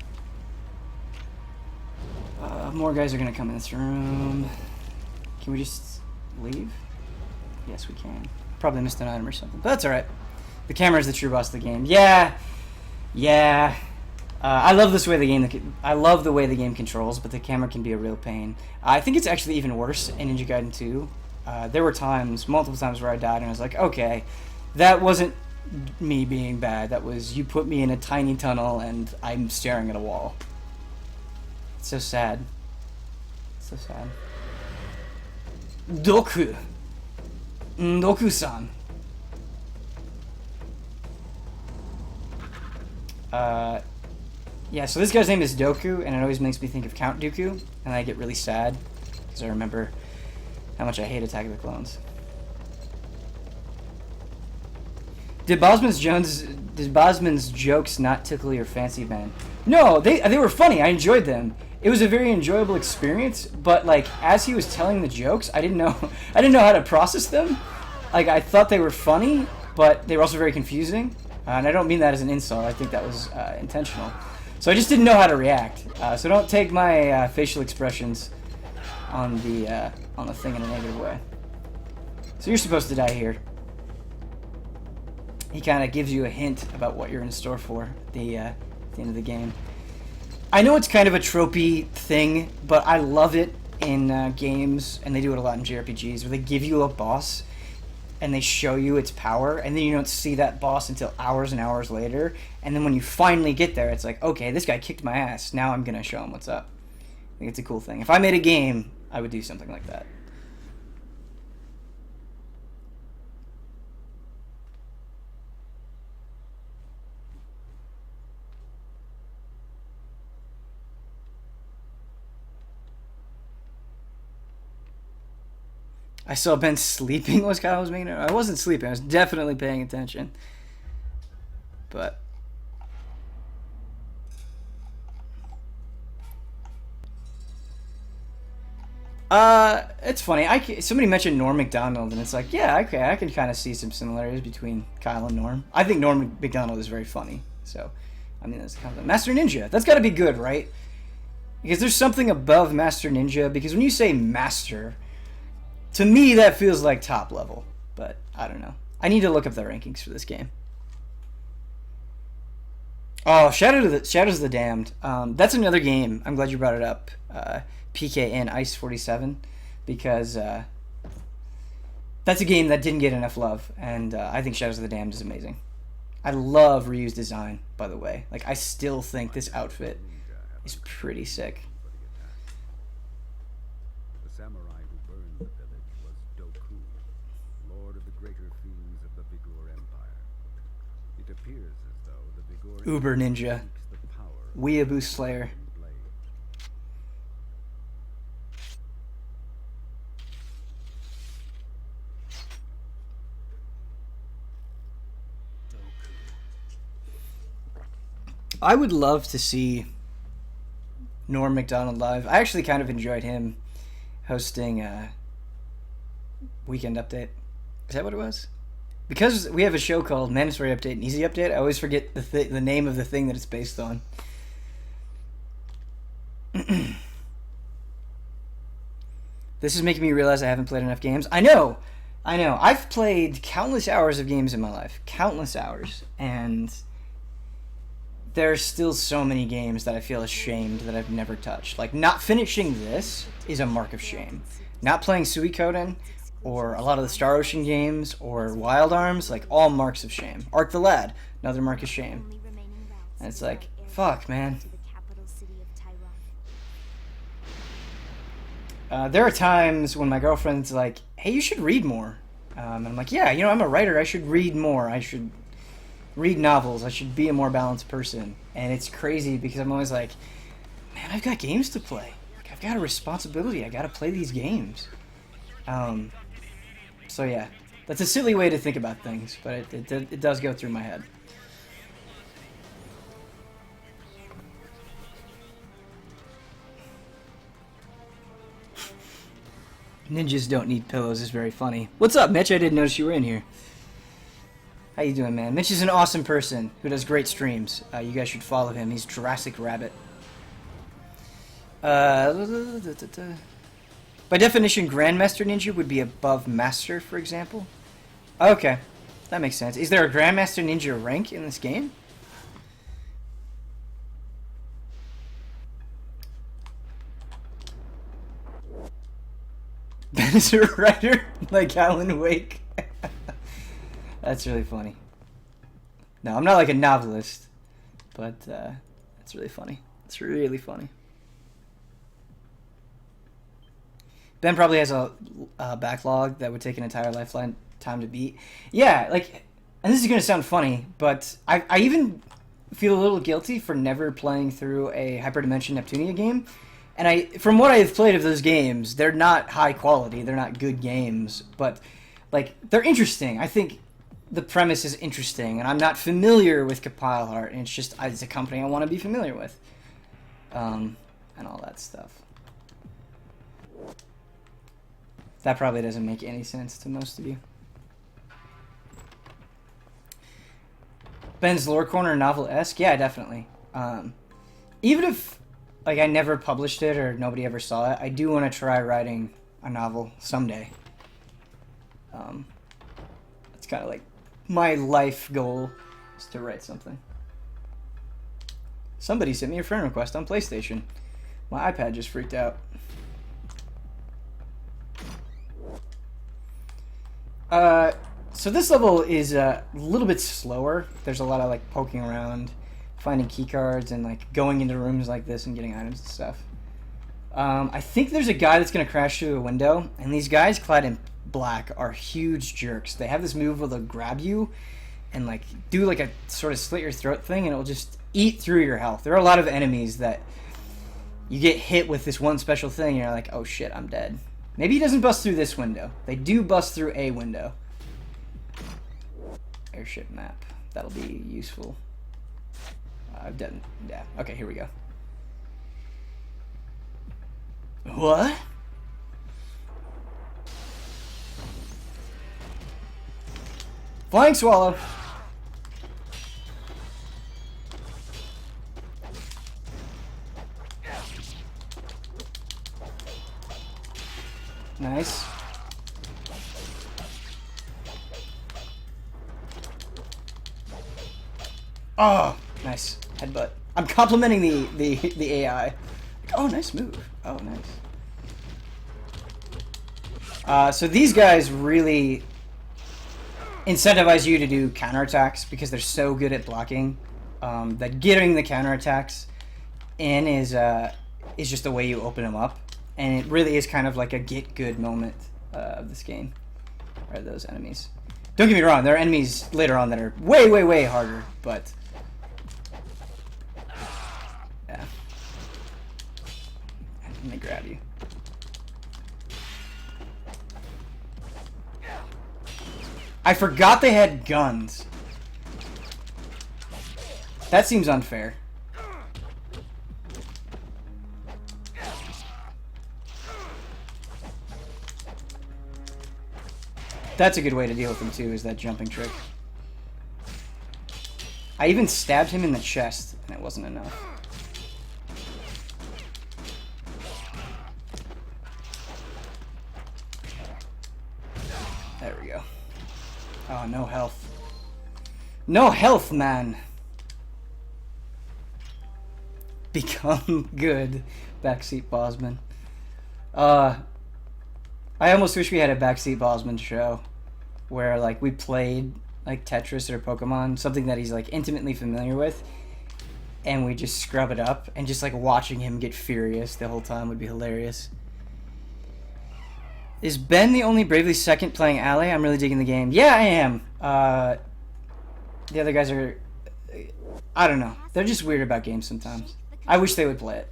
More guys are gonna come in this room. Can we just leave? Yes, we can. Probably missed an item or something, but that's alright. The camera is the true boss of the game. Yeah. Yeah. I love this way the game. I love the way the game controls, but the camera can be a real pain. I think it's actually even worse in Ninja Gaiden 2. There were times, multiple times, where I died and I was like, okay, that wasn't me being bad. That was you put me in a tiny tunnel and I'm staring at a wall. It's so sad. It's so sad. Doku. Doku-san. Yeah, so this guy's name is Doku, and it always makes me think of Count Dooku, and I get really sad, because I remember how much I hate Attack of the Clones. Did Bosman's jokes not tickle your fancy, man? No, they were funny. I enjoyed them. It was a very enjoyable experience, but like as he was telling the jokes, I didn't know how to process them. Like I thought they were funny, but they were also very confusing. And I don't mean that as an insult. I think that was intentional. So I just didn't know how to react. So don't take my facial expressions on the thing in a negative way. So you're supposed to die here. He kind of gives you a hint about what you're in store for at the end of the game. I know it's kind of a tropey thing, but I love it in games, and they do it a lot in JRPGs, where they give you a boss and they show you its power, and then you don't see that boss until hours and hours later, and then when you finally get there, it's like, okay, this guy kicked my ass, now I'm gonna show him what's up. I think it's a cool thing. If I made a game, I would do something like that. I saw Ben sleeping was Kyle was making it. I wasn't sleeping. I was definitely paying attention. But it's funny. Somebody mentioned Norm Macdonald, and it's like, yeah, okay, I can kind of see some similarities between Kyle and Norm. I think Norm Macdonald is very funny. So, I mean, that's kind of Master Ninja. That's got to be good, right? Because there's something above Master Ninja. Because when you say Master, to me, that feels like top level, but I don't know. I need to look up the rankings for this game. Oh, Shadows of the Damned. That's another game. I'm glad you brought it up. PKN Ice 47, because that's a game that didn't get enough love, and I think Shadows of the Damned is amazing. I love Ryu's design, by the way. Like, I still think this outfit is pretty sick. The samurai who burned the village was Doku, lord of the greater fiends of the Vigor Empire. It appears as though the Vigor Uber Ninja. seeks the power of Weeaboo Slayer. the blade. I would love to see Norm Macdonald live. I actually kind of enjoyed him hosting Weekend Update. Is that what it was? Because we have a show called Mandatory Update and Easy Update, I always forget the name of the thing that it's based on. This is making me realize I haven't played enough games. I know. I've played countless hours of games in my life. Countless hours. And there's still so many games that I feel ashamed that I've never touched. Like, not finishing this is a mark of shame. Not playing Suikoden, or a lot of the Star Ocean games, or Wild Arms, like, all marks of shame. Ark the Lad, another mark of shame. And it's like, fuck, man. There are times when my girlfriend's like, hey, you should read more. And I'm like, yeah, I'm a writer, I should read more. I should read novels. I should be a more balanced person. And it's crazy because I'm always like, man, I've got games to play. Like, I've got a responsibility. I got to play these games. So yeah, that's a silly way to think about things, but it does go through my head. Ninjas don't need pillows is very funny. What's up, Mitch? I didn't notice you were in here. How you doing, man? Mitch is an awesome person who does great streams. You guys should follow him. He's Jurassic Rabbit. By definition, Grandmaster Ninja would be above Master, for example. Okay, that makes sense. Is there a Grandmaster Ninja rank in this game? Ben is a writer like Alan Wake. That's really funny. No, I'm not like a novelist, but it's really funny. It's really funny. Ben probably has a backlog that would take an entire lifeline time to beat. Yeah, like, and this is gonna sound funny, but I even feel a little guilty for never playing through a Hyperdimension Neptunia game. And from what I've played of those games, they're not high quality. They're not good games, but like they're interesting. I think the premise is interesting, and I'm not familiar with Compile Heart, and it's a company I want to be familiar with, and all that stuff. That probably doesn't make any sense to most of you. Ben's Lore Corner novel-esque? Yeah, definitely. Even if like I never published it or nobody ever saw it, I do want to try writing a novel someday. It's kind of like my life goal is to write something. Somebody sent me a friend request on PlayStation. My iPad just freaked out. So this level is a little bit slower. There's a lot of like poking around, finding key cards, and like going into rooms like this and getting items and stuff. I think there's a guy that's gonna crash through a window, and these guys clad in black are huge jerks. They have this move where they'll grab you and like do like a sort of slit your throat thing, and it'll just eat through your health. There are a lot of enemies that you get hit with this one special thing, and you're like, oh shit, I'm dead. Maybe he doesn't bust through this window. They do bust through a window. Airship map. That'll be useful. I've done... Yeah. Okay, here we go. What? Flying Swallow. Nice. Oh, nice. Headbutt. I'm complimenting the AI. Oh, nice move. Oh, nice. So these guys really incentivize you to do counterattacks because they're so good at blocking that getting the counterattacks in is just the way you open them up. And it really is kind of like a get good moment of this game. Or those enemies. Don't get me wrong, there are enemies later on that are way, way, way harder, but... Yeah. Let me grab you. I forgot they had guns. That seems unfair. That's a good way to deal with him too, is that jumping trick. I even stabbed him in the chest, and it wasn't enough. There we go. Oh, no health. No health, man! Become good, Backseat Bosman. I almost wish we had a Backseat Bosman show where like we played like Tetris or Pokemon, something that he's like intimately familiar with, and we just scrub it up, and just like watching him get furious the whole time would be hilarious. Is Ben the only Bravely Second playing Alley? I'm really digging the game. Yeah, I am. The other guys are... I don't know. They're just weird about games sometimes. I wish they would play it.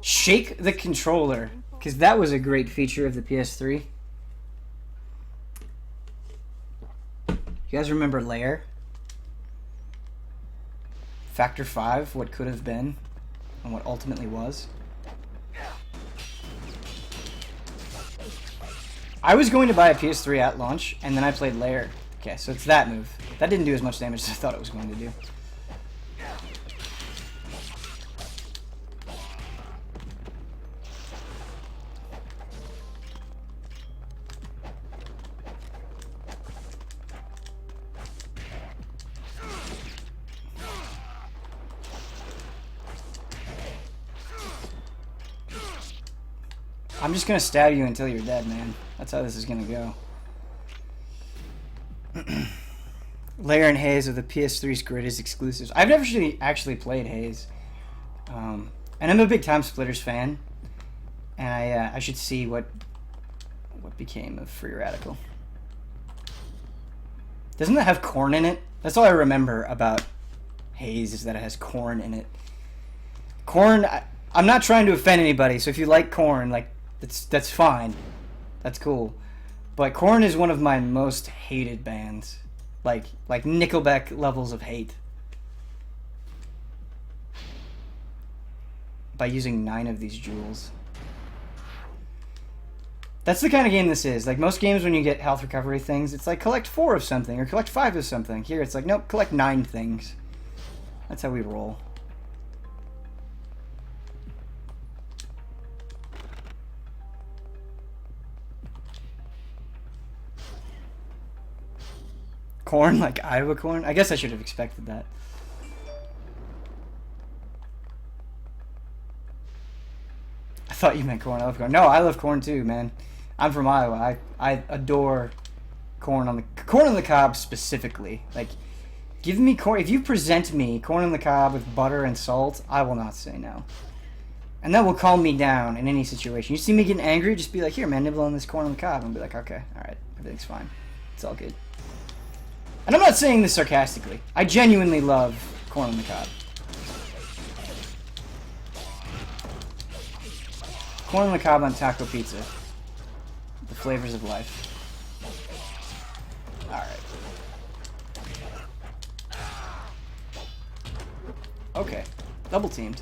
Shake the controller. Because that was a great feature of the PS3. You guys remember Lair? Factor 5, what could have been, and what ultimately was. I was going to buy a PS3 at launch, and then I played Lair. Okay, so it's that move. That didn't do as much damage as I thought it was going to do. I'm just gonna stab you until you're dead, man. That's how this is gonna go. Lair and Haze are the PS3's greatest exclusives. I've never actually played Haze. And I'm a big Time Splitters fan. And I should see what became of Free Radical. Doesn't it have corn in it? That's all I remember about Haze, is that it has corn in it. Corn, I'm not trying to offend anybody, so if you like corn, like, that's fine. That's cool. But Korn is one of my most hated bands. Like Nickelback levels of hate. By using 9 of these jewels. That's the kind of game this is. Like, most games when you get health recovery things, it's like, collect 4 of something, or collect 5 of something. Here, it's like, nope, collect 9 things. That's how we roll. Corn, like Iowa corn? I guess I should have expected that. I thought you meant corn. I love corn. No, I love corn too, man. I'm from Iowa. I adore corn on the cob specifically. Like, give me corn. If you present me corn on the cob with butter and salt, I will not say no. And that will calm me down in any situation. You see me getting angry, just be like, here, man, nibble on this corn on the cob. And be like, okay, alright, everything's fine. It's all good. And I'm not saying this sarcastically. I genuinely love corn on the cob. Corn on the cob on taco pizza. The flavors of life. Alright. Okay. Double teamed.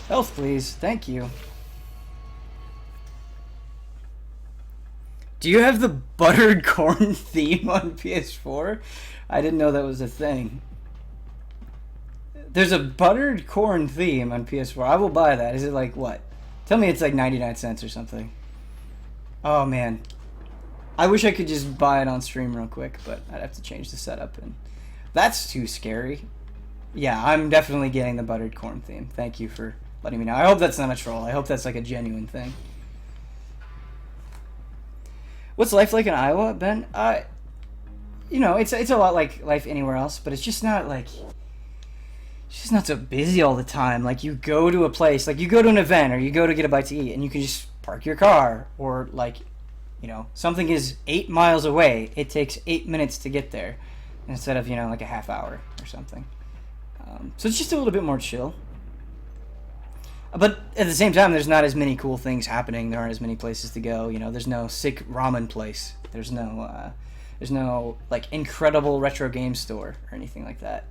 Health, please. Thank you. Do you have the buttered corn theme on PS4? I didn't know that was a thing. There's a buttered corn theme on PS4. I will buy that. Is it like what? Tell me it's like 99 cents or something. Oh man. I wish I could just buy it on stream real quick, but I'd have to change the setup, and that's too scary. Yeah, I'm definitely getting the buttered corn theme. Thank you for letting me know. I hope that's not a troll. I hope that's like a genuine thing. What's life like in Iowa, Ben? You know, it's a lot like life anywhere else, but it's just not like, it's just not so busy all the time. Like, you go to a place, like you go to an event or you go to get a bite to eat, and you can just park your car, or like, you know, something is 8 miles away. It takes 8 minutes to get there instead of, you know, like a half hour or something. So it's just a little bit more chill. But at the same time, there's not as many cool things happening. There aren't as many places to go. You know, there's no sick ramen place. There's no like incredible retro game store or anything like that.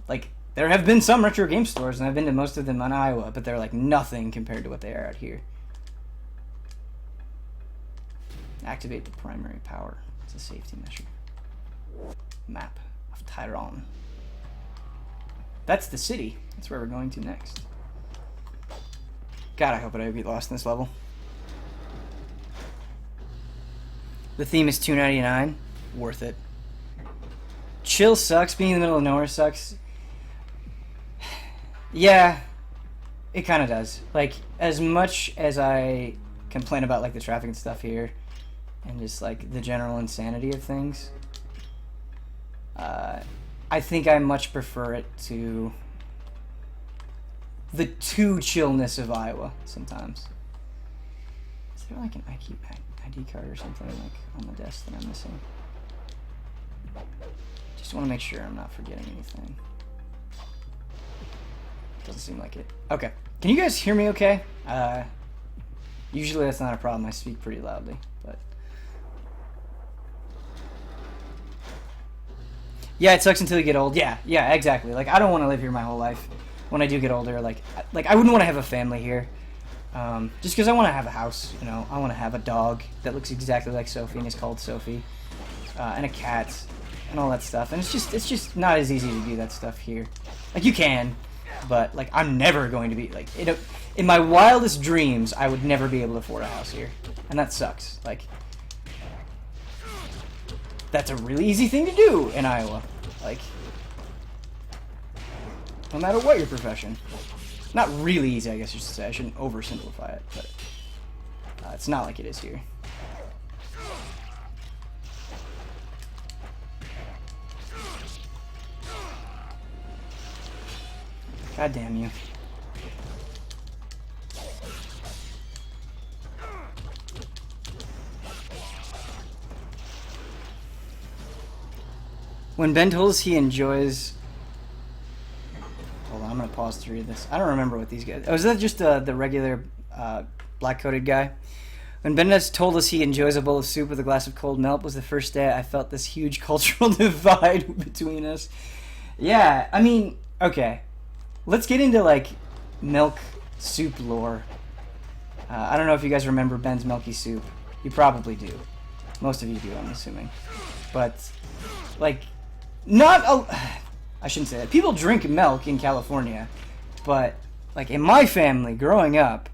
Like, there have been some retro game stores, and I've been to most of them in Iowa, but they're like nothing compared to what they are out here. Activate the primary power. It's a safety measure. Map of Tyrone. That's the city. That's where we're going to next. God, I hope I don't get lost in this level. The theme is $2.99. Worth it. Chill sucks. Being in the middle of nowhere sucks. Yeah, it kind of does. Like, as much as I complain about like the traffic and stuff here, and just like the general insanity of things, I think I much prefer it to the too chillness of Iowa sometimes. Is there like an ID card or something like on the desk that I'm missing? Just want to make sure I'm not forgetting anything. Doesn't seem like it. Okay. Can you guys hear me okay? Usually that's not a problem. I speak pretty loudly, but yeah, it sucks until you get old. Yeah, exactly. Like, I don't want to live here my whole life. When I do get older, like I wouldn't want to have a family here. Just because I want to have a house, you know. I want to have a dog that looks exactly like Sophie and is called Sophie, and a cat, and all that stuff. And it's just not as easy to do that stuff here. Like, you can, but like, I'm never going to be like, in my wildest dreams, I would never be able to afford a house here, and that sucks. Like, that's a really easy thing to do in Iowa. Like, no matter what your profession. Not really easy, I guess you should say. I shouldn't oversimplify it, but it's not like it is here. God damn you. When Ben told us he enjoys... Hold on, I'm going to pause to read this. I don't remember what these guys... Oh, is that just the regular black-coated guy? When Ben has told us he enjoys a bowl of soup with a glass of cold milk was the first day I felt this huge cultural divide between us. Yeah, I mean, okay. Let's get into, like, milk soup lore. I don't know if you guys remember Ben's Milky Soup. You probably do. Most of you do, I'm assuming. But, like... I shouldn't say that. People drink milk in California, but like in my family growing up,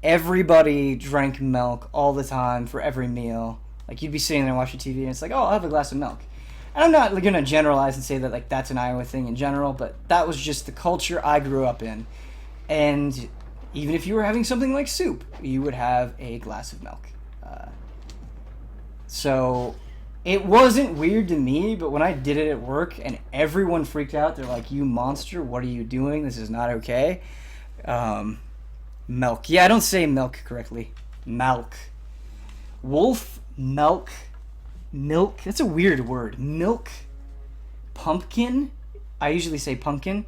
everybody drank milk all the time for every meal. Like you'd be sitting there watching TV and it's like, oh, I'll have a glass of milk. And I'm not going to generalize and say that like that's an Iowa thing in general, but that was just the culture I grew up in. And even if you were having something like soup, you would have a glass of milk. So it wasn't weird to me, but when I did it at work and everyone freaked out, they're like, you monster, what are you doing? This is not okay. Milk. Yeah, I don't say milk correctly. Milk. Wolf, milk, milk. That's a weird word. Milk. Pumpkin. I usually say pumpkin.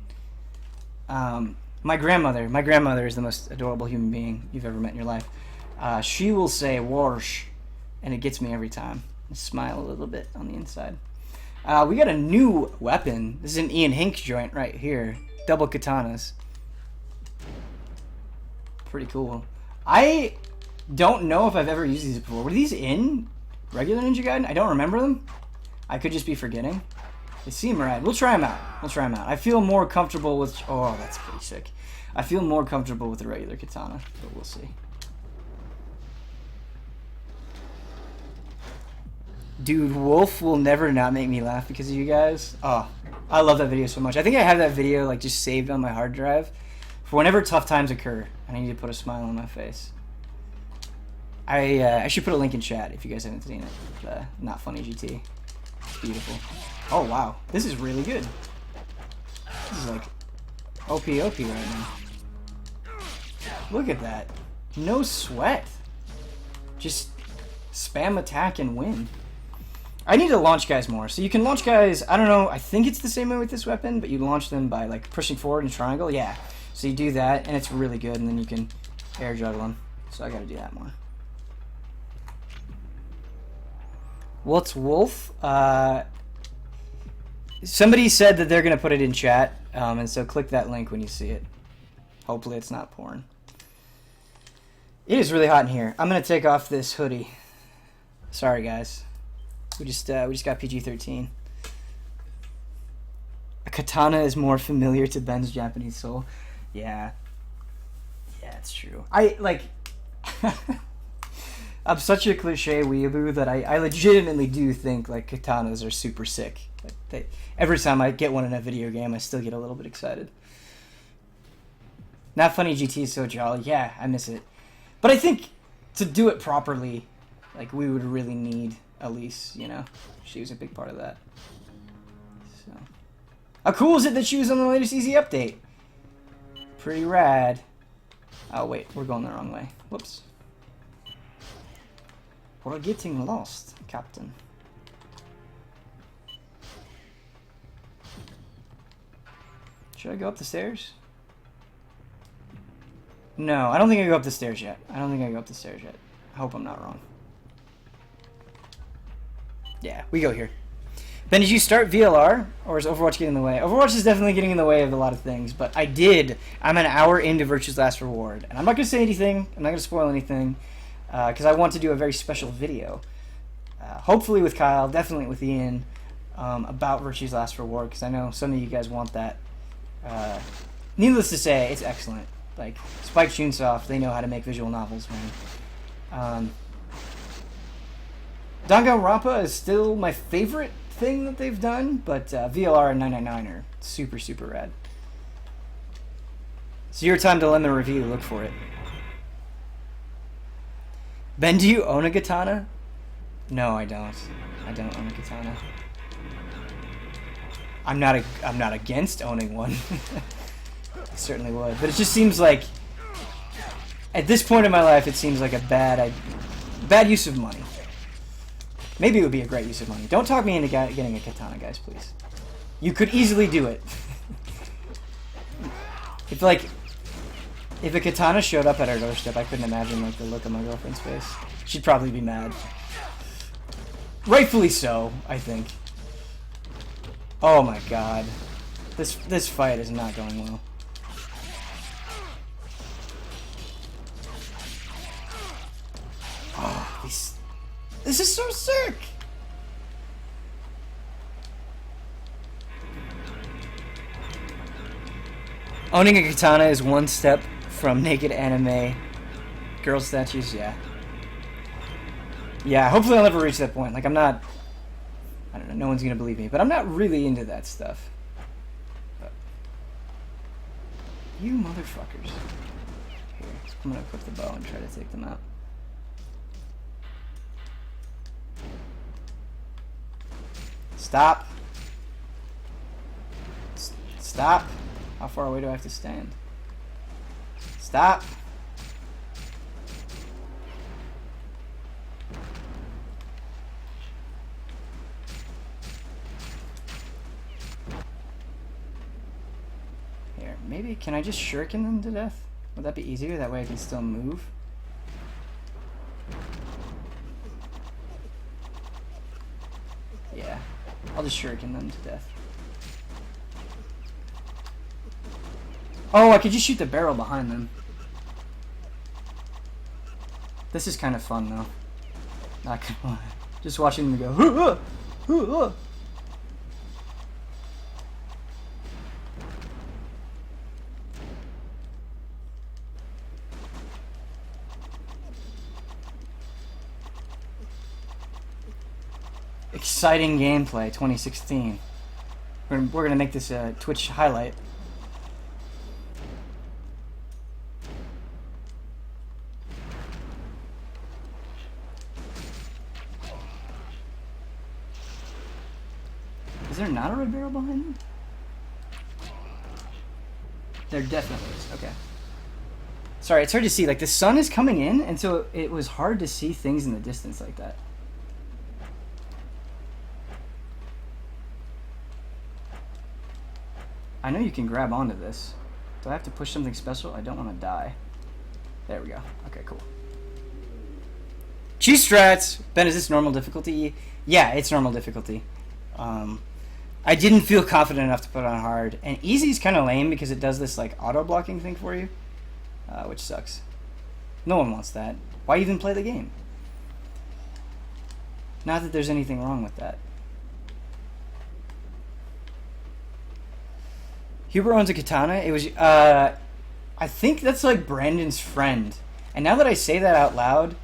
My grandmother is the most adorable human being you've ever met in your life. She will say warsh, and it gets me every time. Smile a little bit on the inside. We got a new weapon. This is an Ian Hink joint right here. Double katanas. Pretty cool. I don't know if I've ever used these before. Were these in regular Ninja Gaiden? I don't remember them. I could just be forgetting. They seem rad. We'll try them out. I feel more comfortable with... Oh, that's pretty sick. I feel more comfortable with the regular katana, but we'll see. Dude, Wolf will never not make me laugh because of you guys. Oh, I love that video so much. I think I have that video like just saved on my hard drive for whenever tough times occur and I need to put a smile on my face. I should put a link in chat if you guys haven't seen it. Not Funny GT. It's beautiful. Oh, wow. This is really good. This is like OP right now. Look at that. No sweat. Just spam attack and win. I need to launch guys more. So you can launch guys, I don't know, I think it's the same way with this weapon, but you launch them by like pushing forward in triangle. Yeah. So you do that, and it's really good, and then you can air juggle them. So I gotta do that more. What's Wolf? Somebody said that they're gonna put it in chat, and so click that link when you see it. Hopefully it's not porn. It is really hot in here. I'm gonna take off this hoodie. Sorry guys. We just got PG-13. A katana is more familiar to Ben's Japanese soul. Yeah. Yeah, it's true. I'm such a cliche weeaboo that I legitimately do think like katanas are super sick. Like, every time I get one in a video game, I still get a little bit excited. Not Funny GT is so jolly. Yeah, I miss it. But I think to do it properly, like we would really need Elise, you know? She was a big part of that. So, how cool is it that she was on the latest Easy update? Pretty rad. Oh wait, we're going the wrong way. Whoops. We're getting lost, Captain. Should I go up the stairs? No, I don't think I go up the stairs yet. I hope I'm not wrong. Yeah, we go here. Ben, did you start VLR, or is Overwatch getting in the way? Overwatch is definitely getting in the way of a lot of things, but I'm an hour into Virtue's Last Reward, and I'm not going to say anything, I'm not going to spoil anything, because I want to do a very special video, hopefully with Kyle, definitely with Ian, about Virtue's Last Reward, because I know some of you guys want that. Needless to say, it's excellent. Like, Spike Chunsoft, they know how to make visual novels, man. Danganronpa is still my favorite thing that they've done, but VLR and 999 are super, super rad. It's your time to lend the review. Look for it. Ben, do you own a katana? No, I don't. I don't own a katana. I'm not against owning one. I certainly would. But it just seems like, at this point in my life, it seems like a bad use of money. Maybe it would be a great use of money. Don't talk me into getting a katana, guys, please. You could easily do it. If a katana showed up at our doorstep, I couldn't imagine like the look on my girlfriend's face. She'd probably be mad. Rightfully so, I think. Oh my god. This fight is not going well. Oh, this is so sick! Owning a katana is one step from naked anime girl statues, yeah. Yeah, hopefully I'll never reach that point. Like, I'm not... I don't know, no one's gonna believe me, but I'm not really into that stuff. But, you motherfuckers. Here, I'm gonna equip the bow and try to take them out. Stop. Stop. How far away do I have to stand? Stop. Here, maybe, can I just shuriken them to death? Would that be easier? That way I can still move? Yeah, I'll just shuriken them to death. Oh, I could just shoot the barrel behind them. This is kind of fun, though. Not gonna lie. Just watching them go, "Hoo-ah! Hoo-ah!" Exciting gameplay, 2016. We're gonna make this a Twitch highlight. Is there not a red barrel behind them? There definitely is. Okay. Sorry, it's hard to see. Like, the sun is coming in, and so it was hard to see things in the distance like that. I know you can grab onto this. Do I have to push something special? I don't want to die. There we go. Okay, cool. Cheese strats! Ben, is this normal difficulty? Yeah, it's normal difficulty. I didn't feel confident enough to put it on hard. And easy's kind of lame because it does this like auto-blocking thing for you. Which sucks. No one wants that. Why even play the game? Not that there's anything wrong with that. Huber owns a katana. It was, I think that's like Brandon's friend. And now that I say that out loud,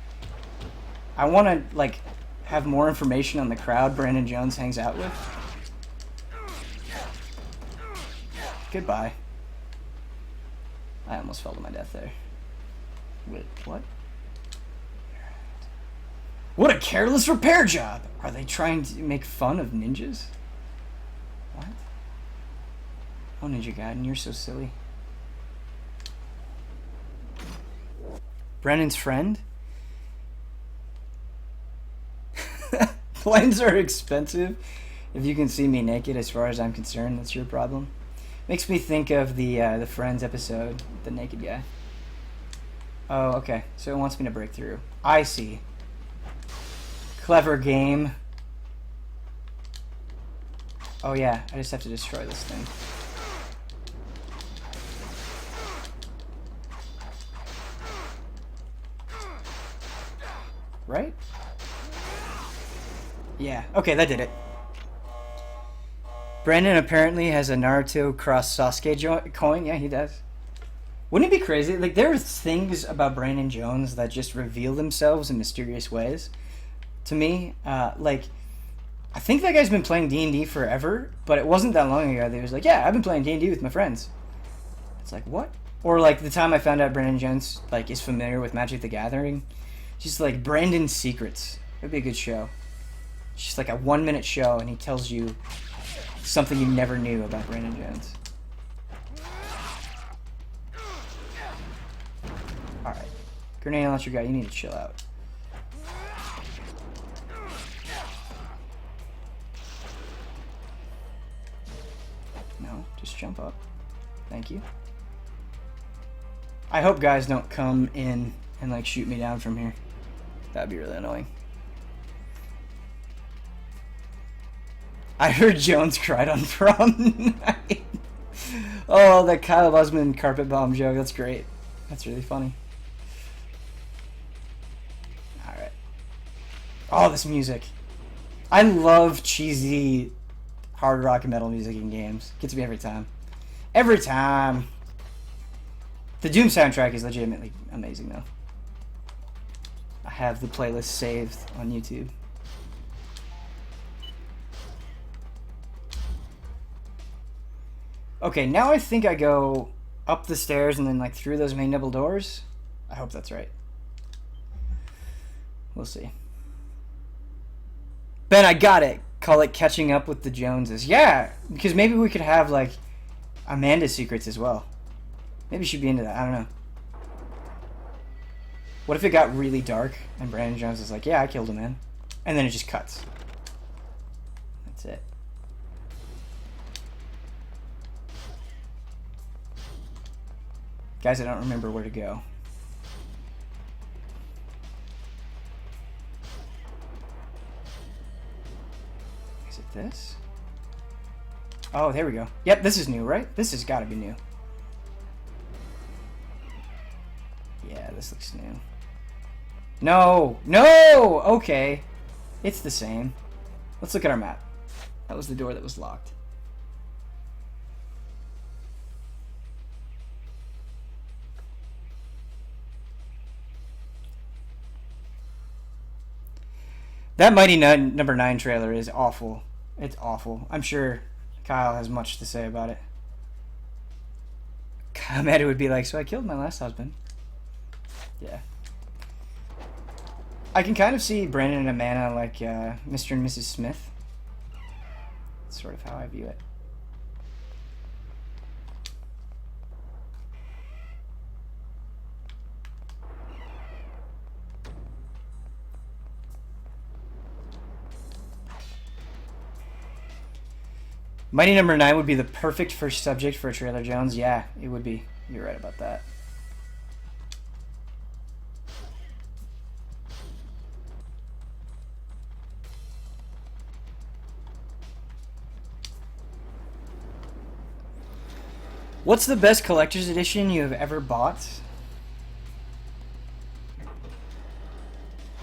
I want to like have more information on the crowd Brandon Jones hangs out with. Goodbye. I almost fell to my death there. Wait, what? What a careless repair job! Are they trying to make fun of ninjas? What? Oh, Ninja Gaiden, you're so silly. Brennan's friend? Blinds are expensive. If you can see me naked, as far as I'm concerned, that's your problem. Makes me think of the Friends episode, the naked guy. Oh, okay. So it wants me to break through. I see. Clever game. Oh yeah, I just have to destroy this thing. Right? Yeah, okay, that did it. Brandon apparently has a Naruto cross Sasuke coin. Yeah, he does. Wouldn't it be crazy? Like, there are things about Brandon Jones that just reveal themselves in mysterious ways. To me, like, I think that guy's been playing D&D forever, but it wasn't that long ago that he was like, yeah, I've been playing D&D with my friends. It's like, what? Or, like, the time I found out Brandon Jones, like, is familiar with Magic the Gathering. Just, like, Brandon's Secrets. It would be a good show. It's just, like, a 1-minute show, and he tells you something you never knew about Brandon Jones. Alright. Grenade launcher guy, you need to chill out. No, just jump up. Thank you. I hope guys don't come in and like shoot me down from here. That'd be really annoying. I heard Jones cried on prom night. Oh, that Kyle Busman carpet bomb joke. That's great. That's really funny. Alright. Oh, this music. I love cheesy hard rock and metal music in games. Gets me every time. Every time. The Doom soundtrack is legitimately amazing, though. I have the playlist saved on YouTube. Okay, now I think I go up the stairs and then like through those main double doors. I hope that's right. We'll see. Ben, I got it. Call it catching up with the Joneses. Yeah, because maybe we could have like Amanda's secrets as well. Maybe she'd be into that. I don't know. What if it got really dark and Brandon Jones is like, yeah, I killed a man. And then it just cuts. That's it. Guys, I don't remember where to go. Is it this? Oh, there we go. Yep, this is new, right? This has got to be new. Yeah, this looks new. No! No! Okay. It's the same. Let's look at our map. That was the door that was locked. That Mighty Number 9 trailer is awful. It's awful. I'm sure Kyle has much to say about it. Kyle Madden would be like, so I killed my last husband. Yeah. I can kind of see Brandon and Amanda like Mr. and Mrs. Smith. That's sort of how I view it. Mighty Number 9 would be the perfect first subject for a trailer, Jones. Yeah, it would be. You're right about that. What's the best collector's edition you have ever bought?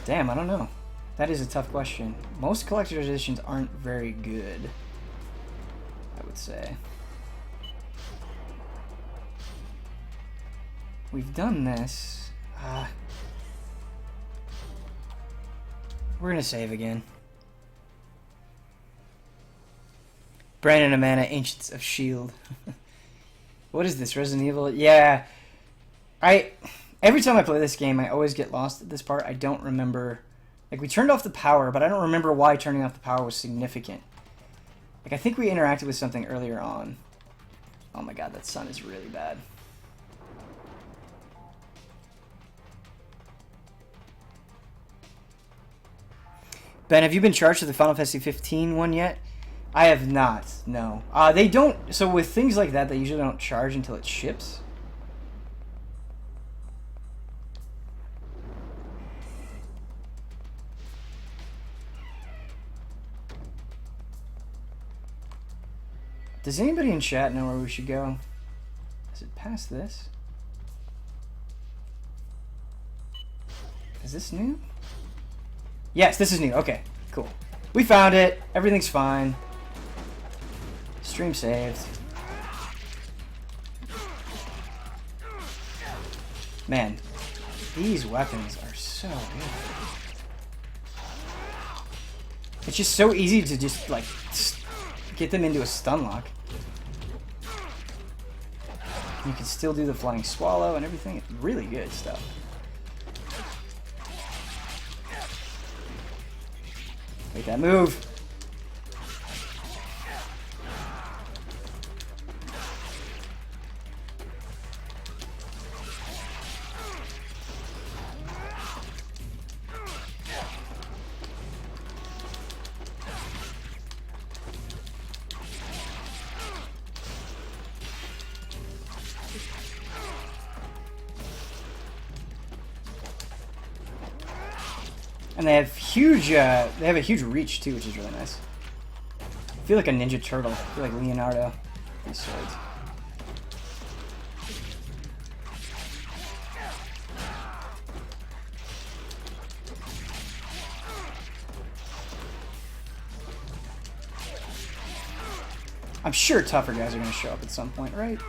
Damn, I don't know. That is a tough question. Most collector's editions aren't very good, I would say. We've done this. We're gonna save again. Brandon and Amanda, Ancients of S.H.I.E.L.D. What is this, Resident Evil? Yeah. Every time I play this game, I always get lost at this part. I don't remember... Like, we turned off the power, but I don't remember why turning off the power was significant. Like, I think we interacted with something earlier on. Oh my god, that sun is really bad. Ben, have you been charged with the Final Fantasy 15 one yet? I have not, no. They don't... So with things like that, they usually don't charge until it ships. Does anybody in chat know where we should go? Is it past this? Is this new? Yes, this is new. Okay, cool. We found it. Everything's fine. Stream saved. Man, these weapons are so good. It's just so easy to just, like, get them into a stun lock. You can still do the flying swallow and everything. It's really good stuff. Make that move. And they have huge. They have a huge reach too, which is really nice. I feel like a Ninja Turtle. I feel like Leonardo. These swords. I'm sure tougher guys are going to show up at some point, right?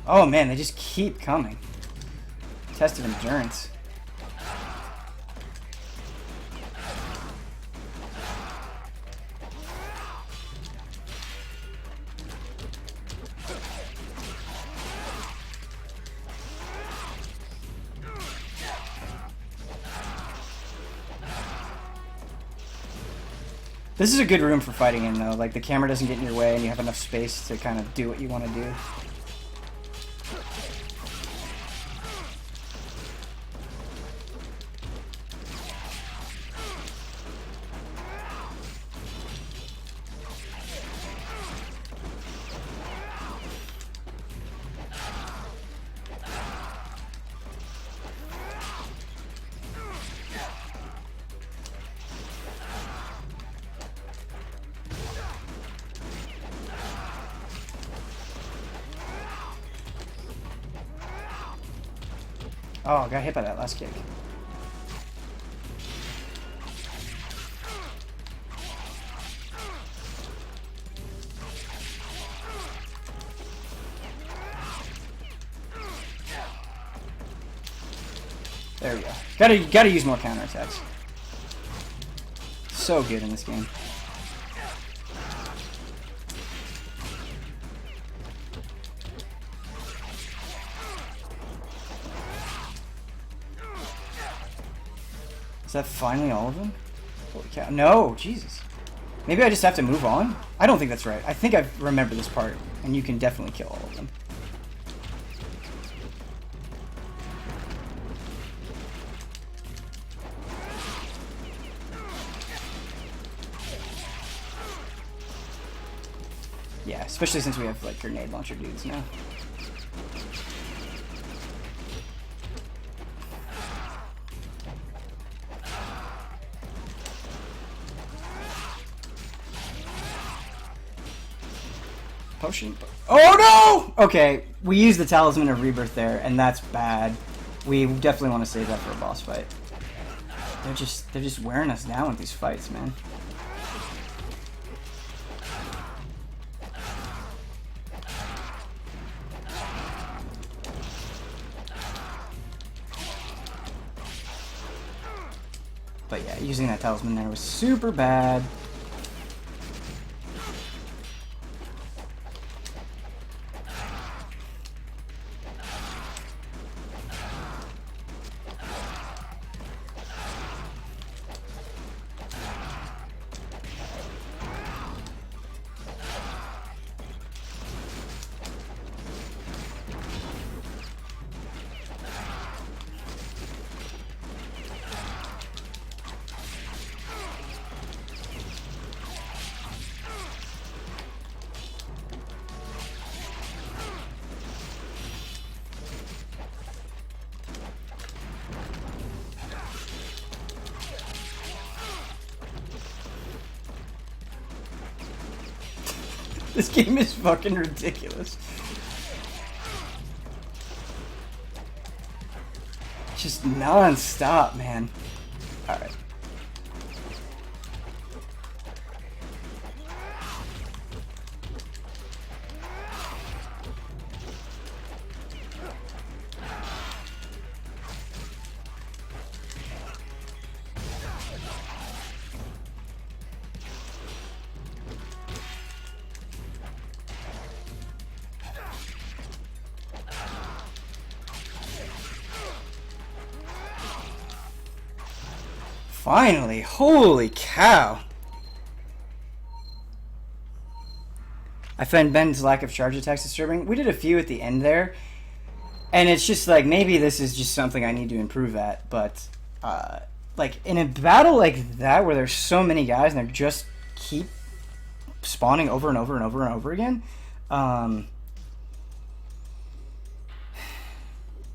Oh man, they just keep coming. Test of endurance. This is a good room for fighting in though, like the camera doesn't get in your way and you have enough space to kind of do what you want to do. Oh, I got hit by that last kick. There we go. Gotta use more counterattacks. So good in this game. Is that finally all of them? Holy cow. No, Jesus. Maybe I just have to move on? I don't think that's right. I think I remember this part, and you can definitely kill all of them. Yeah, especially since we have, like, grenade launcher dudes now. Potion. Oh no! Okay, we used the Talisman of Rebirth there, and that's bad. We definitely want to save that for a boss fight. They're just wearing us down with these fights, man. But yeah, using that Talisman there was super bad. This game is fucking ridiculous. Just non-stop, man. Alright. Finally, holy cow. I find Ben's lack of charge attacks disturbing. We did a few at the end there, and it's just like, maybe this is just something I need to improve at, but like in a battle like that where there's so many guys and they just keep spawning over and over and over and over again,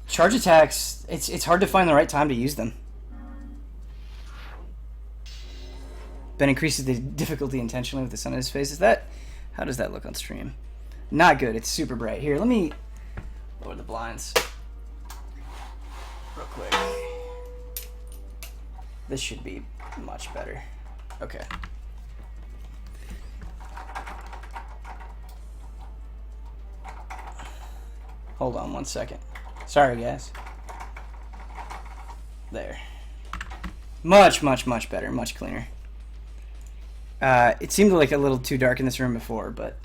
charge attacks, it's hard to find the right time to use them. Ben increases the difficulty intentionally with the sun in his face. Is that... How does that look on stream? Not good. It's super bright. Here, let me lower the blinds real quick. This should be much better. Okay. Hold on 1 second. Sorry, guys. There. Much, much, much better. Much cleaner. It seemed like a little too dark in this room before, but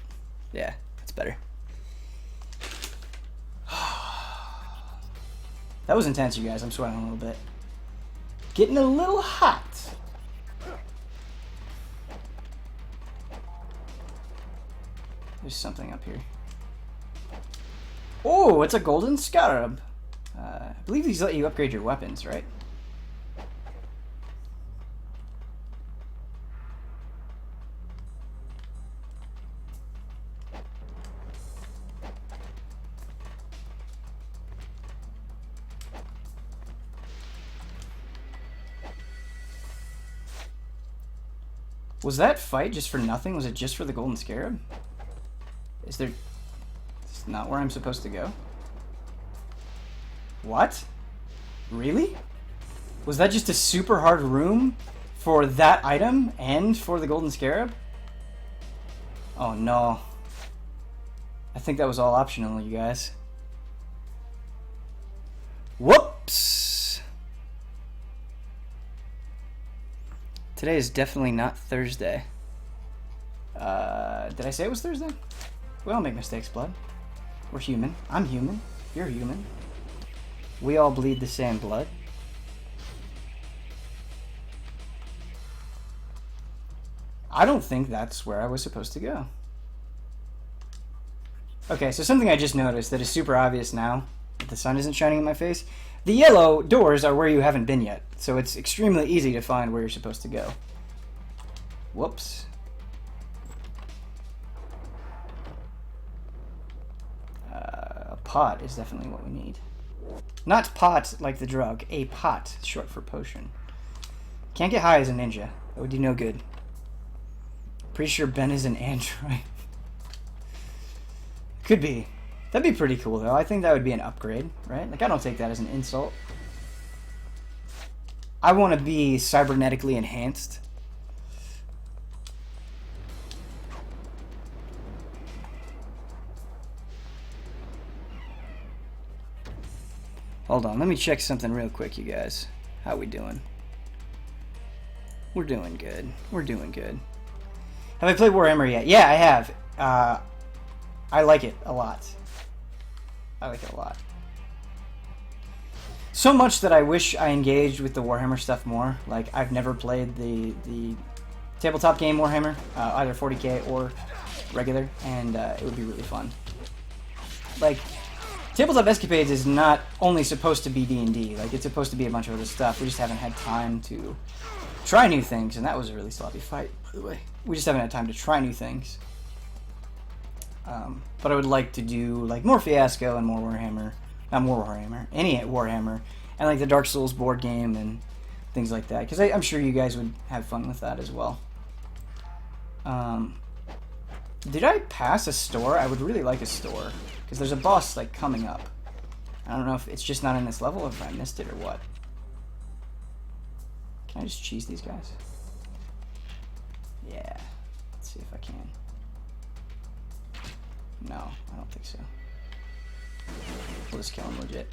yeah, it's better. That was intense, you guys. I'm sweating a little bit. Getting a little hot. There's something up here. Oh, it's a golden scarab. I believe these let you upgrade your weapons, right? Was that fight just for nothing? Was it just for the golden scarab? Is there... It's not where I'm supposed to go? What? Really? Was that just a super hard room for that item and for the golden scarab? Oh no. I think that was all optional, you guys. Whoops! Today is definitely not Thursday. Did I say it was Thursday? We all make mistakes, Blood. We're human. I'm human. You're human. We all bleed the same blood. I don't think that's where I was supposed to go. Okay, so something I just noticed that is super obvious now that the sun isn't shining in my face. The yellow doors are where you haven't been yet, so it's extremely easy to find where you're supposed to go. Whoops. A pot is definitely what we need. Not pot like the drug, a pot, short for potion. Can't get high as a ninja. That would do no good. Pretty sure Ben is an android. Could be. That'd be pretty cool, though. I think that would be an upgrade, right? Like, I don't take that as an insult. I want to be cybernetically enhanced. Hold on, let me check something real quick, you guys. How we doing? We're doing good. We're doing good. Have I played Warhammer yet? Yeah, I have. I like it a lot. I like it a lot. So much that I wish I engaged with the Warhammer stuff more. Like, I've never played the tabletop game Warhammer, either 40k or regular, and it would be really fun. Like, Tabletop Escapades is not only supposed to be D&D, like, it's supposed to be a bunch of other stuff. We just haven't had time to try new things, and that was a really sloppy fight, by the way. We just haven't had time to try new things. But I would like to do like more Fiasco and more Warhammer, not more Warhammer, any Warhammer, and like the Dark Souls board game and things like that, because I'm sure you guys would have fun with that as well. Did I pass a store? I would really like a store, because there's a boss like coming up. I don't know if it's just not in this level or if I missed it or what. Can I just cheese these guys? Yeah, let's see if I can. No, I don't think so. We'll just kill him legit.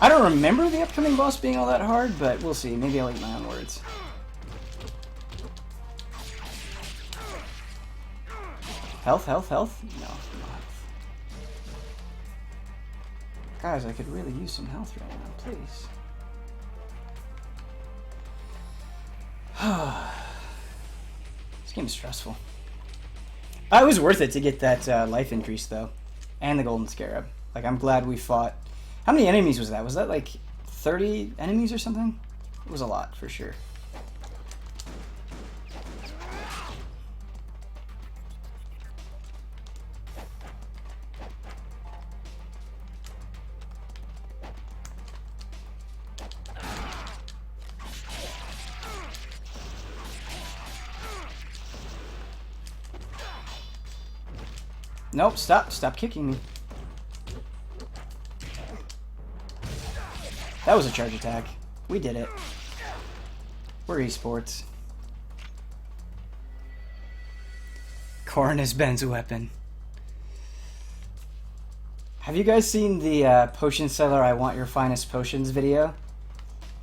I don't remember the upcoming boss being all that hard, but we'll see. Maybe I'll eat my own words. Health, health, health? No, no health. Guys, I could really use some health right now, please. This game is stressful. It was worth it to get that life increase, though. And the golden scarab. Like, I'm glad we fought... How many enemies was that? Was that, like, 30 enemies or something? It was a lot, for sure. Nope, stop kicking me. That was a charge attack. We did it. We're esports. Corn is Ben's weapon. Have you guys seen the Potion Seller I Want Your Finest Potions video?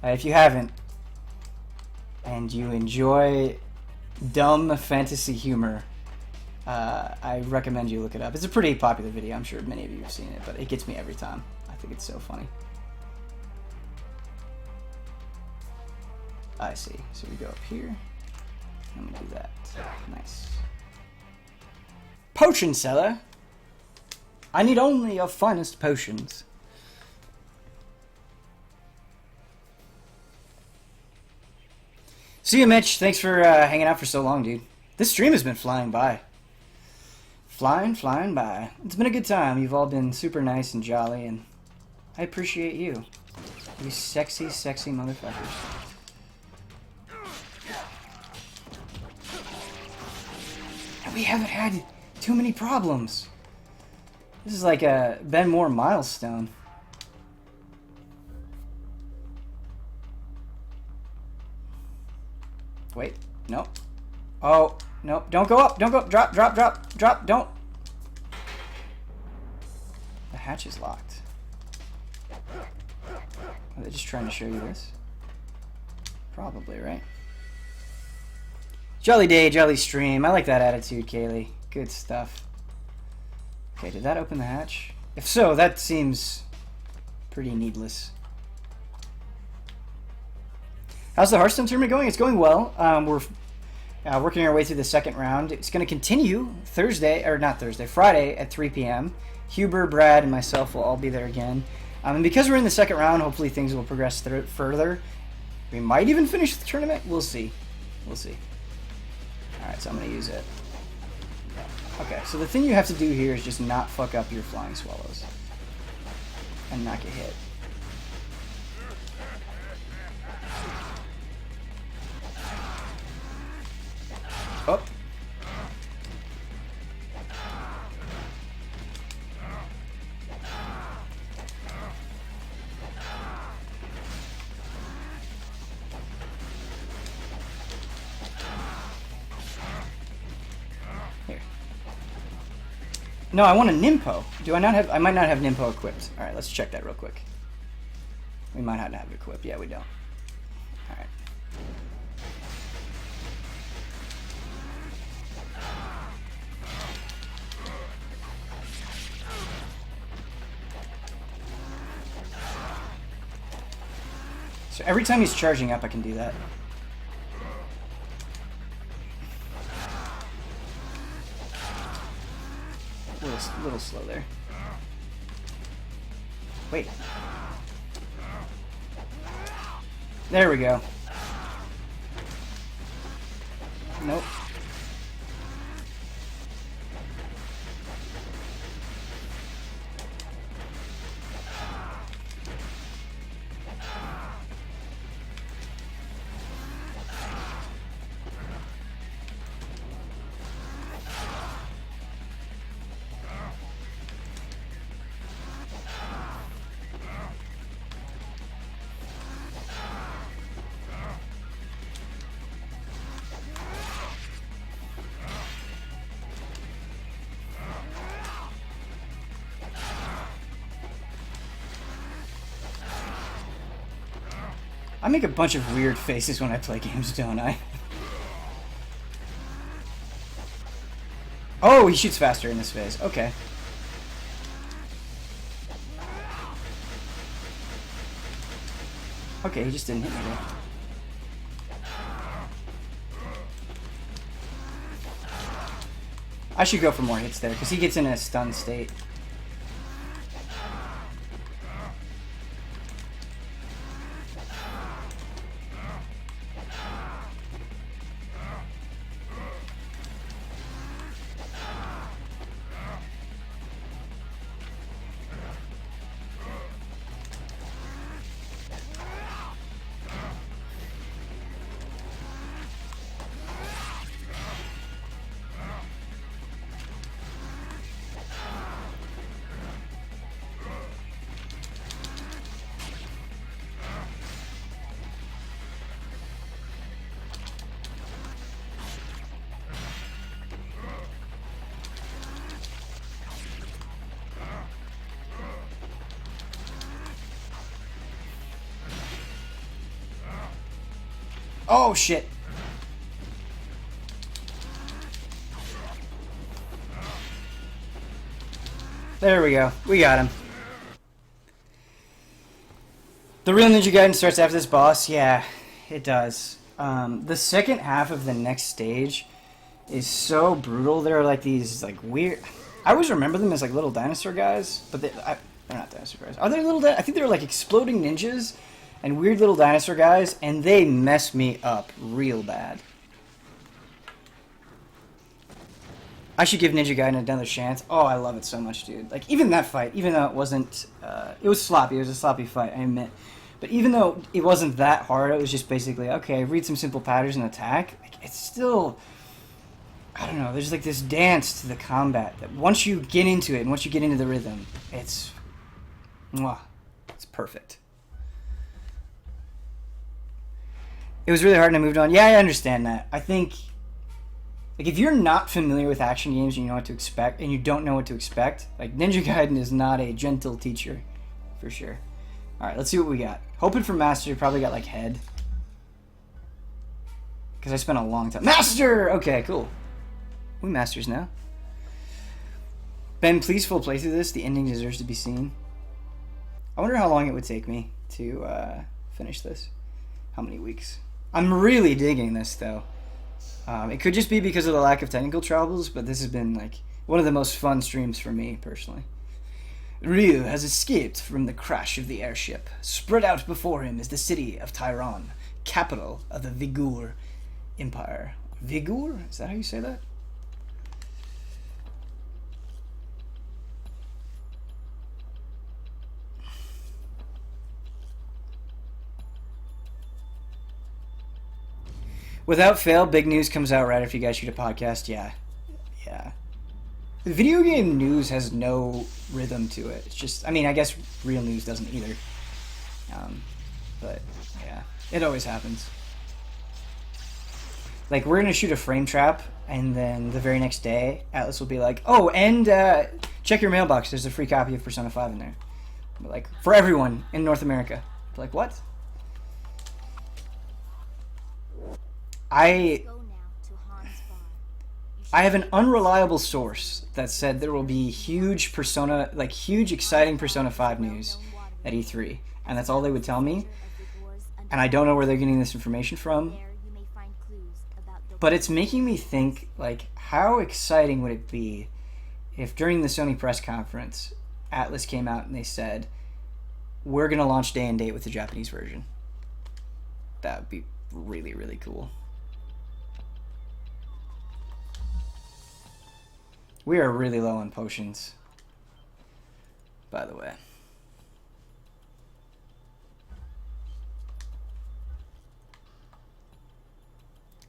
If you haven't, and you enjoy dumb fantasy humor, I recommend you look it up. It's a pretty popular video. I'm sure many of you have seen it, but it gets me every time. I think it's so funny. I see. So we go up here. I'm gonna do that. Nice. Potion seller. I need only your finest potions. See you, Mitch. Thanks for hanging out for so long, dude. This stream has been flying by. Flying by. It's been a good time. You've all been super nice and jolly, and I appreciate you. You sexy, sexy motherfuckers. And we haven't had too many problems. This is like a Ben Moore milestone. Wait, nope. Oh, nope. Don't go up. Don't go up. Drop, drop, drop, drop. Don't. The hatch is locked. Are they just trying to show you this? Probably, right? Jolly day, jolly stream. I like that attitude, Kaylee. Good stuff. Okay, did that open the hatch? If so, that seems pretty needless. How's the Hearthstone tournament going? It's going well. We're working our way through the second round. It's going to continue Friday at 3 p.m. Huber, Brad, and myself will all be there again. And because we're in the second round, hopefully things will progress further. We might even finish the tournament. We'll see. We'll see. Alright, so I'm going to use it. Okay, so the thing you have to do here is just not fuck up your flying swallows. And not get hit. Oh. Here. No, I want a Nimpo. Do I not have... I might not have Nimpo equipped. Alright, let's check that real quick. We might not have it equipped. Yeah, we don't. Alright. So every time he's charging up, I can do that. A little slow there. Wait. There we go. Nope. I make a bunch of weird faces when I play games, don't I? Oh, he shoots faster in this phase. Okay. Okay, he just didn't hit me there. I should go for more hits there, because he gets in a stun state. Oh, shit. There we go. We got him. The real Ninja Gaiden starts after this boss? Yeah, it does. The second half of the next stage is so brutal. There are like these like weird... I always remember them as like little dinosaur guys, but they're not dinosaur guys. Are they little... I think they're like exploding ninjas and weird little dinosaur guys, and they mess me up real bad. I should give Ninja Gaiden another chance. Oh, I love it so much, dude. Like, even that fight, even though it wasn't... it was sloppy. It was a sloppy fight, I admit. But even though it wasn't that hard, it was just basically, okay, read some simple patterns and attack. Like, it's still... I don't know, there's like this dance to the combat that once you get into it and once you get into the rhythm, it's... Mwah, it's perfect. It was really hard and I moved on. Yeah, I understand that. I think... Like, if you're not familiar with action games and you know what to expect, and you don't know what to expect, like, Ninja Gaiden is not a gentle teacher, for sure. Alright, let's see what we got. Hoping for Master, probably got, like, Head. Because I spent a long time... Master! Okay, cool. We Masters now. Ben, please full play through this. The ending deserves to be seen. I wonder how long it would take me to finish this. How many weeks? I'm really digging this, though. It could just be because of the lack of technical troubles, but this has been like one of the most fun streams for me personally. Ryu has escaped from the crash of the airship. Spread out before him is the city of Tyron, capital of the Vigour Empire. Vigour? Is that how you say that? Without fail, big news comes out right after you guys shoot a podcast. Yeah. Yeah. The video game news has no rhythm to it. It's just, I mean, I guess real news doesn't either. But, yeah. It always happens. Like, we're going to shoot a frame trap, and then the very next day, Atlas will be like, oh, and check your mailbox. There's a free copy of Persona 5 in there. But, like, for everyone in North America. Like, what? I have an unreliable source that said there will be huge exciting Persona 5 news at E3, and that's all they would tell me. And I don't know where they're getting this information from. But it's making me think, like, how exciting would it be if during the Sony press conference, Atlas came out and they said, we're going to launch day and date with the Japanese version. That would be really, really cool. We are really low on potions, by the way.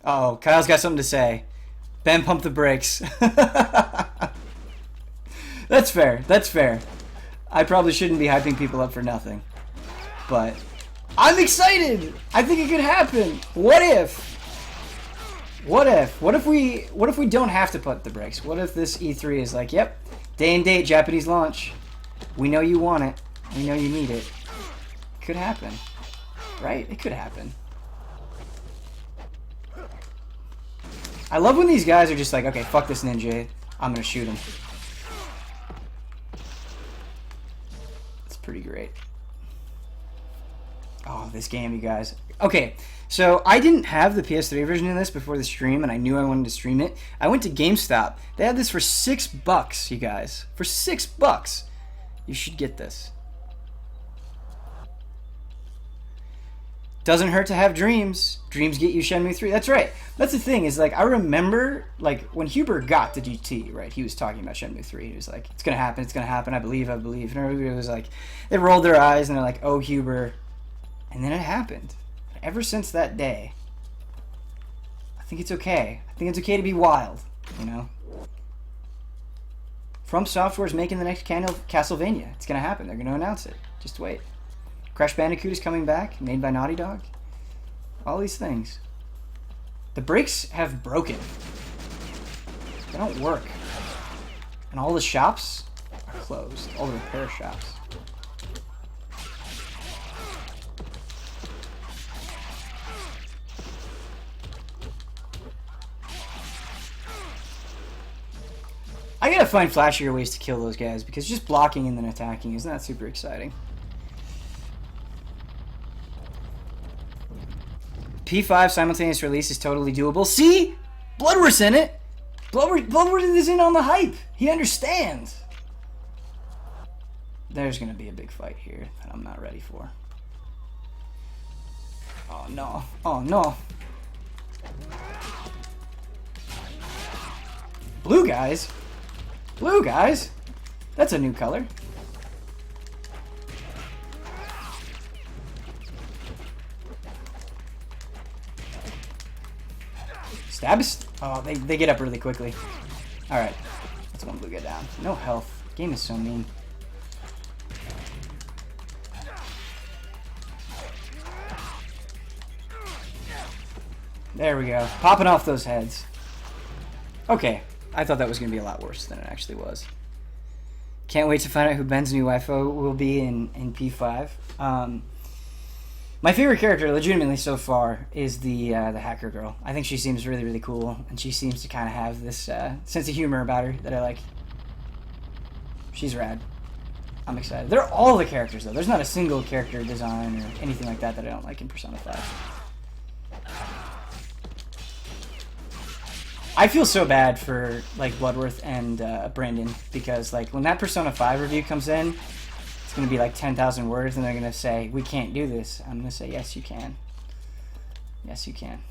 Oh, Kyle's got something to say. Ben, pump the brakes. That's fair. That's fair. I probably shouldn't be hyping people up for nothing. But I'm excited! I think it could happen. What if? What if? What if we don't have to put the brakes? What if this E3 is like, yep, day and date, Japanese launch. We know you want it. We know you need it. Could happen. Right? It could happen. I love when these guys are just like, okay, fuck this ninja. I'm gonna shoot him. That's pretty great. Oh, this game, you guys. Okay, so I didn't have the PS3 version of this before the stream, and I knew I wanted to stream it. I went to GameStop. They had this for $6, you guys. For $6. You should get this. Doesn't hurt to have dreams. Dreams get you Shenmue 3. That's right. That's the thing, is like, I remember, like, when Huber got the GT, right, he was talking about Shenmue 3. He was like, it's gonna happen, I believe. And everybody was like, they rolled their eyes and they're like, oh, Huber. And then it happened. Ever since that day, I think it's okay. I think it's okay to be wild, you know? From Software's making the next Castlevania. It's gonna happen. They're gonna announce it. Just wait. Crash Bandicoot is coming back, made by Naughty Dog. All these things. The brakes have broken. They don't work. And all the shops are closed. All the repair shops. I gotta find flashier ways to kill those guys, because just blocking and then attacking is not super exciting. P5 simultaneous release is totally doable. See? Bloodworth's in it. Bloodworth is in on the hype. He understands. There's gonna be a big fight here that I'm not ready for. Oh no. Oh no. Blue guys? Blue guys? That's a new color. Stabs? Oh, they get up really quickly. Alright. That's one blue guy down. No health. Game is so mean. There we go. Popping off those heads. Okay. I thought that was going to be a lot worse than it actually was. Can't wait to find out who Ben's new waifu will be in P5. My favorite character, legitimately so far, is the hacker girl. I think she seems really, really cool, and she seems to kind of have this sense of humor about her that I like. She's rad. I'm excited. They're all the characters, though. There's not a single character design or anything like that that I don't like in Persona 5. I feel so bad for, like, Bloodworth and Brandon, because, like, when that Persona 5 review comes in, it's going to be like 10,000 words, and they're going to say, we can't do this. I'm going to say, yes, you can. Yes, you can.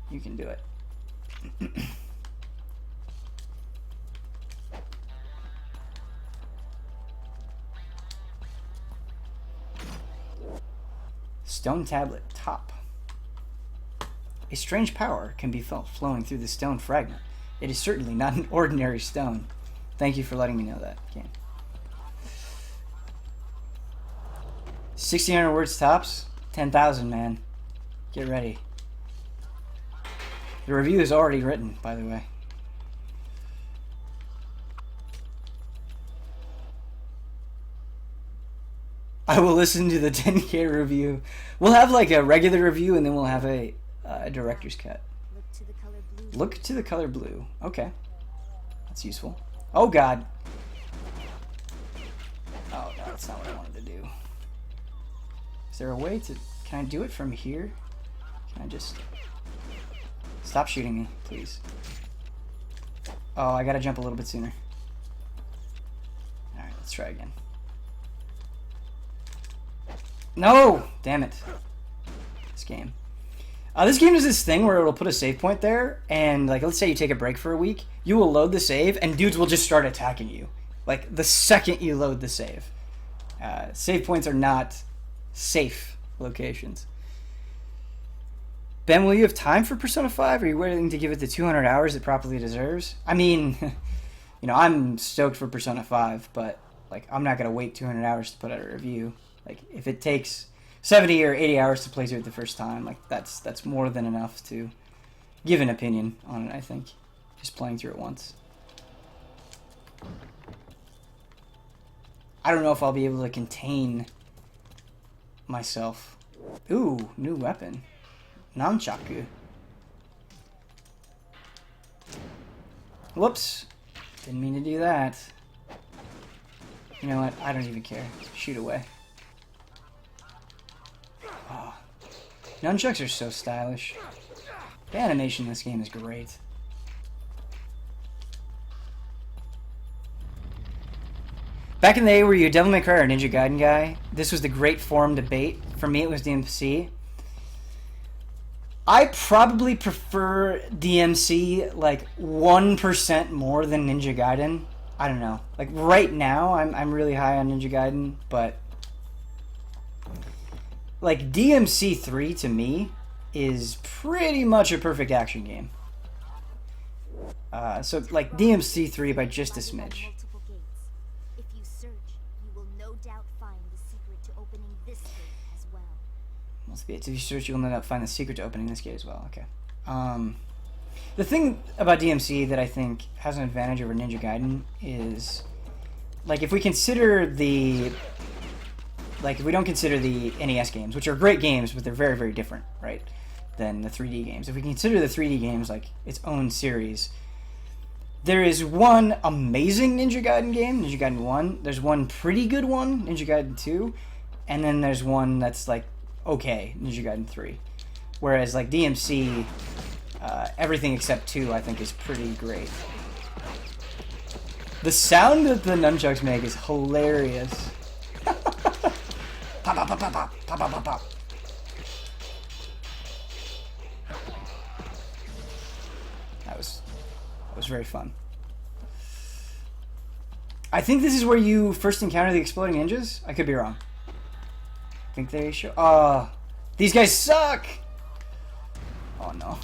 You can do it. Stone tablet, top. A strange power can be felt flowing through the stone fragment. It is certainly not an ordinary stone. Thank you for letting me know that, Ken. 1,600 words tops? 10,000, man. Get ready. The review is already written, by the way. I will listen to the 10K review. We'll have like a regular review, and then we'll have a director's cut. Look to the color blue. Look to the color blue. Okay. That's useful. Oh, God. Oh, no, that's not what I wanted to do. Is there a way to... Can I do it from here? Can I just... Stop shooting me, please. Oh, I gotta jump a little bit sooner. Alright, let's try again. No! Damn it. This game. This game does this thing where it'll put a save point there, and like, let's say you take a break for a week, you will load the save, and dudes will just start attacking you. Like, the second you load the save. Save points are not safe locations. Ben, will you have time for Persona 5? Are you willing to give it the 200 hours it properly deserves? I mean, you know, I'm stoked for Persona 5, but like, I'm not going to wait 200 hours to put out a review. Like, if it takes 70 or 80 hours to play through it the first time, like, that's more than enough to give an opinion on it, I think. Just playing through it once. I don't know if I'll be able to contain myself. Ooh, new weapon. Nunchaku. Whoops. Didn't mean to do that. You know what? I don't even care. Shoot away. Oh. Nunchucks are so stylish. The animation in this game is great. Back in the day, were you a Devil May Cry or Ninja Gaiden guy? This was the great forum debate. For me, it was DMC. I probably prefer DMC like 1% more than Ninja Gaiden. I don't know. Like right now, I'm really high on Ninja Gaiden, but like DMC 3 to me is pretty much a perfect action game. So like DMC 3 by just a smidge. If you search, you will no doubt find the secret to opening this gate as well. If you search, you'll no doubt find the secret to opening this gate as well. Okay. The thing about DMC that I think has an advantage over Ninja Gaiden is, like, if we consider the, like, if we don't consider the NES games, which are great games, but they're very, very different, right, than the 3D games. If we consider the 3D games like its own series, there is one amazing Ninja Gaiden game, Ninja Gaiden 1. There's one pretty good one, Ninja Gaiden 2. And then there's one that's, like, okay, Ninja Gaiden 3. Whereas, like, DMC, everything except 2, I think, is pretty great. The sound that the nunchucks make is hilarious. Pop, pop, pop, pop, pop, pop, pop, pop, pop. That was very fun. I think this is where you first encounter the exploding ninjas. I could be wrong. I think they show. Oh, these guys suck. Oh no.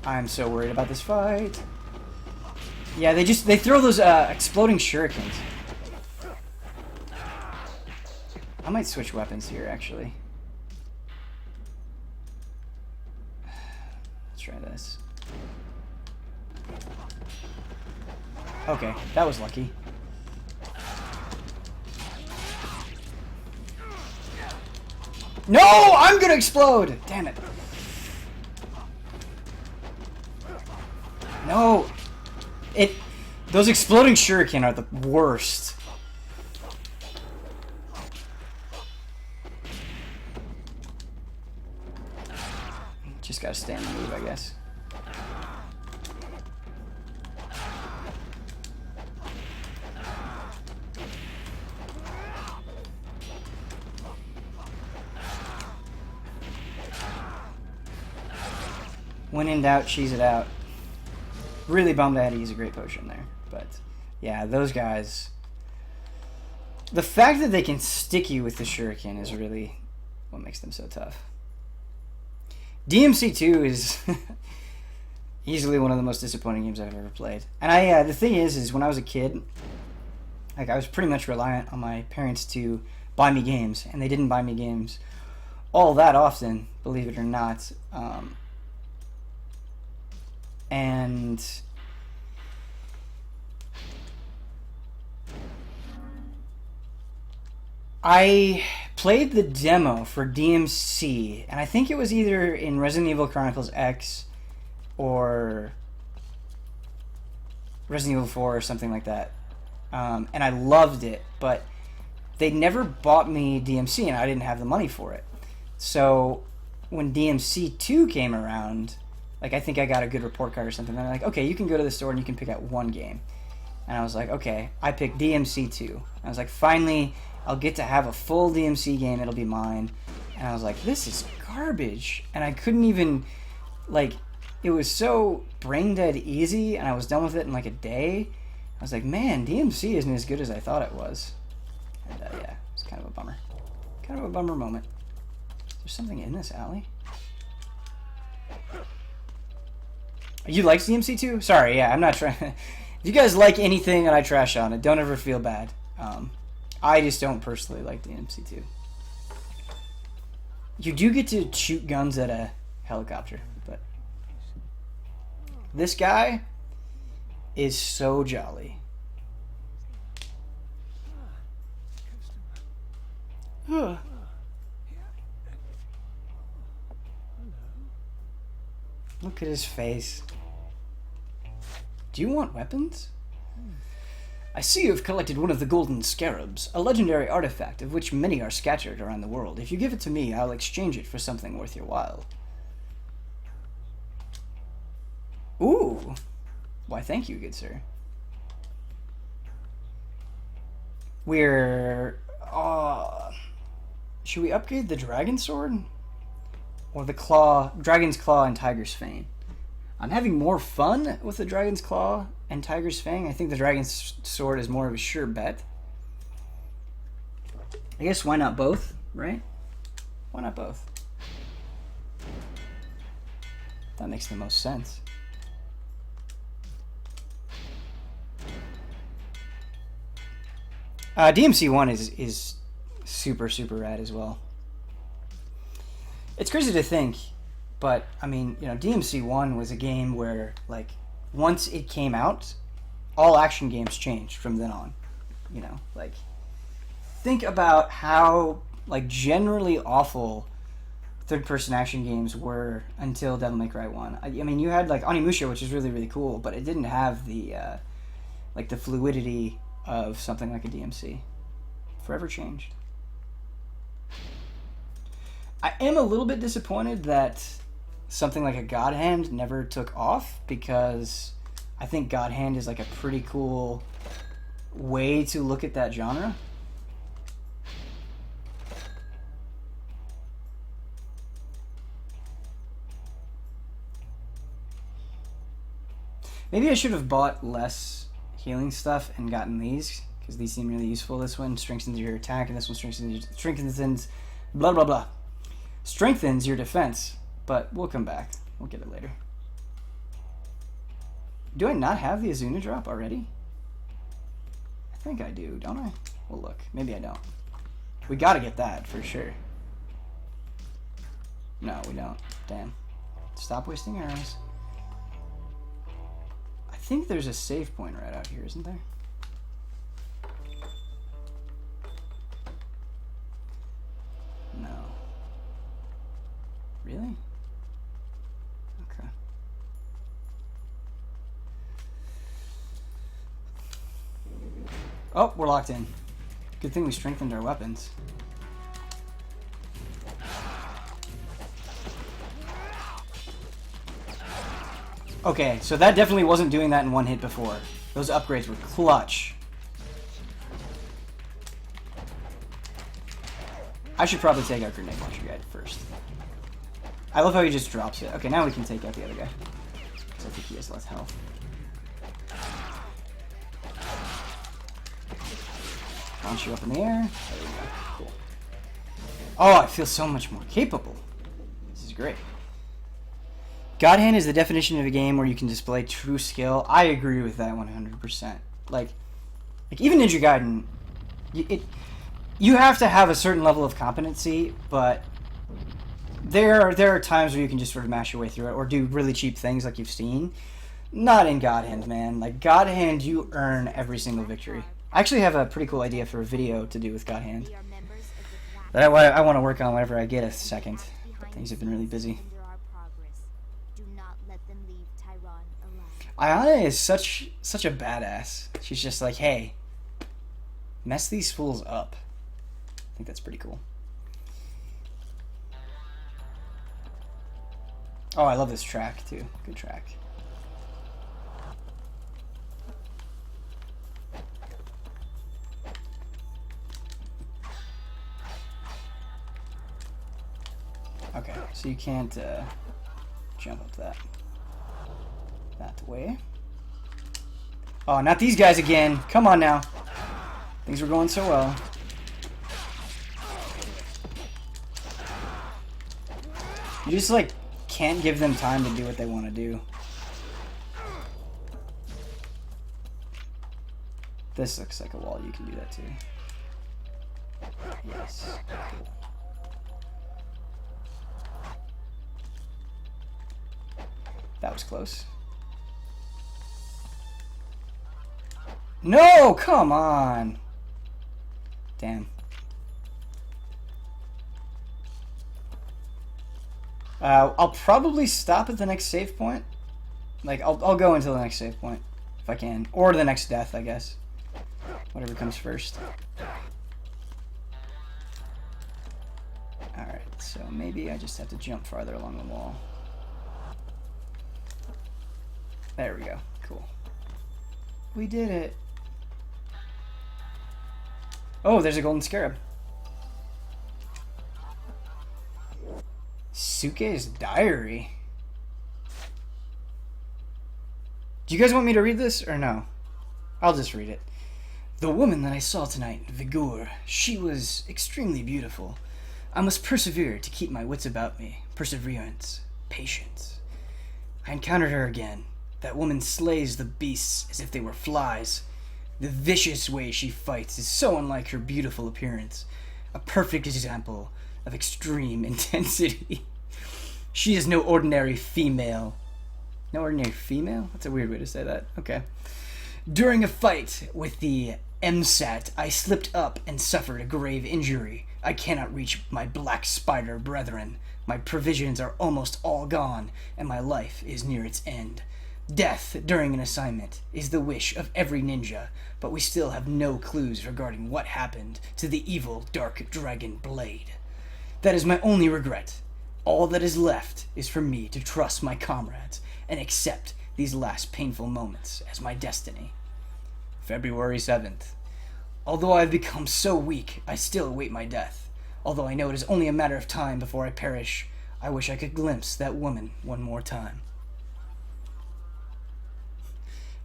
I'm so worried about this fight. Yeah, they throw those exploding shurikens. I might switch weapons here, actually. Let's try this. Okay, that was lucky. No! I'm gonna explode! Damn it. No! Those exploding shuriken are the worst. Just gotta stay on the move, I guess. When in doubt, cheese it out. Really bummed I had to use a great potion there. But, yeah, those guys... The fact that they can stick you with the shuriken is really what makes them so tough. DMC2 is easily one of the most disappointing games I've ever played. And the thing is when I was a kid, like, I was pretty much reliant on my parents to buy me games, and they didn't buy me games all that often, believe it or not. And I played the demo for DMC, and I think it was either in Resident Evil Chronicles X or Resident Evil 4 or something like that. And I loved it, but they never bought me DMC, and I didn't have the money for it. So when DMC 2 came around, like, I think I got a good report card or something. And they're like, okay, you can go to the store and you can pick out one game. And I was like, okay, I picked DMC 2. I was like, finally, I'll get to have a full DMC game. It'll be mine. And I was like, this is garbage. And I couldn't even, like, it was so brain dead easy, and I was done with it in like a day. I was like, man, DMC isn't as good as I thought it was. And yeah, it's kind of a bummer. Kind of a bummer moment. There's something in this alley. You like DMC2? Sorry, yeah, I'm not trying. If you guys like anything and I trash on it, don't ever feel bad. I just don't personally like DMC2. You do get to shoot guns at a helicopter, but this guy is so jolly. Look at his face. Do you want weapons? I see you have collected one of the golden scarabs, a legendary artifact of which many are scattered around the world. If you give it to me, I'll exchange it for something worth your while. Ooh! Why, thank you, good sir. We're... should we upgrade the dragon sword? Or the claw, dragon's claw and tiger's fang? I'm having more fun with the dragon's claw and tiger's fang. I think the dragon's sword is more of a sure bet. I guess why not both, right? Why not both? That makes the most sense. DMC1 is super, super rad as well. It's crazy to think, but, I mean, you know, DMC1 was a game where, like, once it came out, all action games changed from then on. You know, like, think about how, like, generally awful third-person action games were until Devil May Cry 1. I mean, you had, like, Onimusha, which is really, really cool, but it didn't have the, like, the fluidity of something like a DMC. Forever changed. I am a little bit disappointed that something like a God Hand never took off, because I think God Hand is like a pretty cool way to look at that genre. Maybe I should have bought less healing stuff and gotten these, because these seem really useful. This one strengthens your attack, and this one strengthens blah blah blah. Strengthens your defense, but we'll come back. We'll get it later. Do I not have the Azuna drop already? I think I do, don't I? Well, look. Maybe I don't. We gotta get that, for sure. No, we don't. Damn. Stop wasting arrows. I think there's a save point right out here, isn't there? No. Really? Okay. Oh, we're locked in. Good thing we strengthened our weapons. Okay, so that definitely wasn't doing that in one hit before. Those upgrades were clutch. I should probably take out Grenade Launcher Guide first. I love how he just drops it. Okay, now we can take out the other guy. Because I think he has less health. Launch you up in the air. There we go. Cool. Oh, I feel so much more capable. This is great. God Hand is the definition of a game where you can display true skill. I agree with that 100%. Like even Ninja Gaiden, you have to have a certain level of competency, but there are times where you can just sort of mash your way through it or do really cheap things like you've seen. Not in God Hand, man. Like, God Hand, you earn every single victory. I actually have a pretty cool idea for a video to do with God Hand that I want to work on whenever I get a second. But things have been really busy. Ayana is such a badass. She's just like, hey, mess these fools up. I think that's pretty cool. Oh, I love this track too. Good track. Okay, so you can't jump up that way. Oh, not these guys again. Come on now. Things were going so well. You just, like, can't give them time to do what they want to do. This looks like a wall. You can do that too. Yes. Cool. That was close. No! Come on! Damn. I'll probably stop at the next save point. Like, I'll go until the next save point, if I can. Or the next death, I guess. Whatever comes first. Alright, so maybe I just have to jump farther along the wall. There we go. Cool. We did it. Oh, there's a golden scarab. Suke's diary. Do you guys want me to read this or no? I'll just read it. The woman that I saw tonight, Vigor, she was extremely beautiful. I must persevere to keep my wits about me. Perseverance. Patience. I encountered her again. That woman slays the beasts as if they were flies. The vicious way she fights is so unlike her beautiful appearance. A perfect example of extreme intensity. She is no ordinary female. No ordinary female? That's a weird way to say that. Okay. During a fight with the MSAT, I slipped up and suffered a grave injury. I cannot reach my black spider brethren. My provisions are almost all gone, and my life is near its end. Death during an assignment is the wish of every ninja, but we still have no clues regarding what happened to the evil dark dragon blade. That is my only regret. All that is left is for me to trust my comrades and accept these last painful moments as my destiny. February 7th. Although I have become so weak, I still await my death. Although I know it is only a matter of time before I perish, I wish I could glimpse that woman one more time.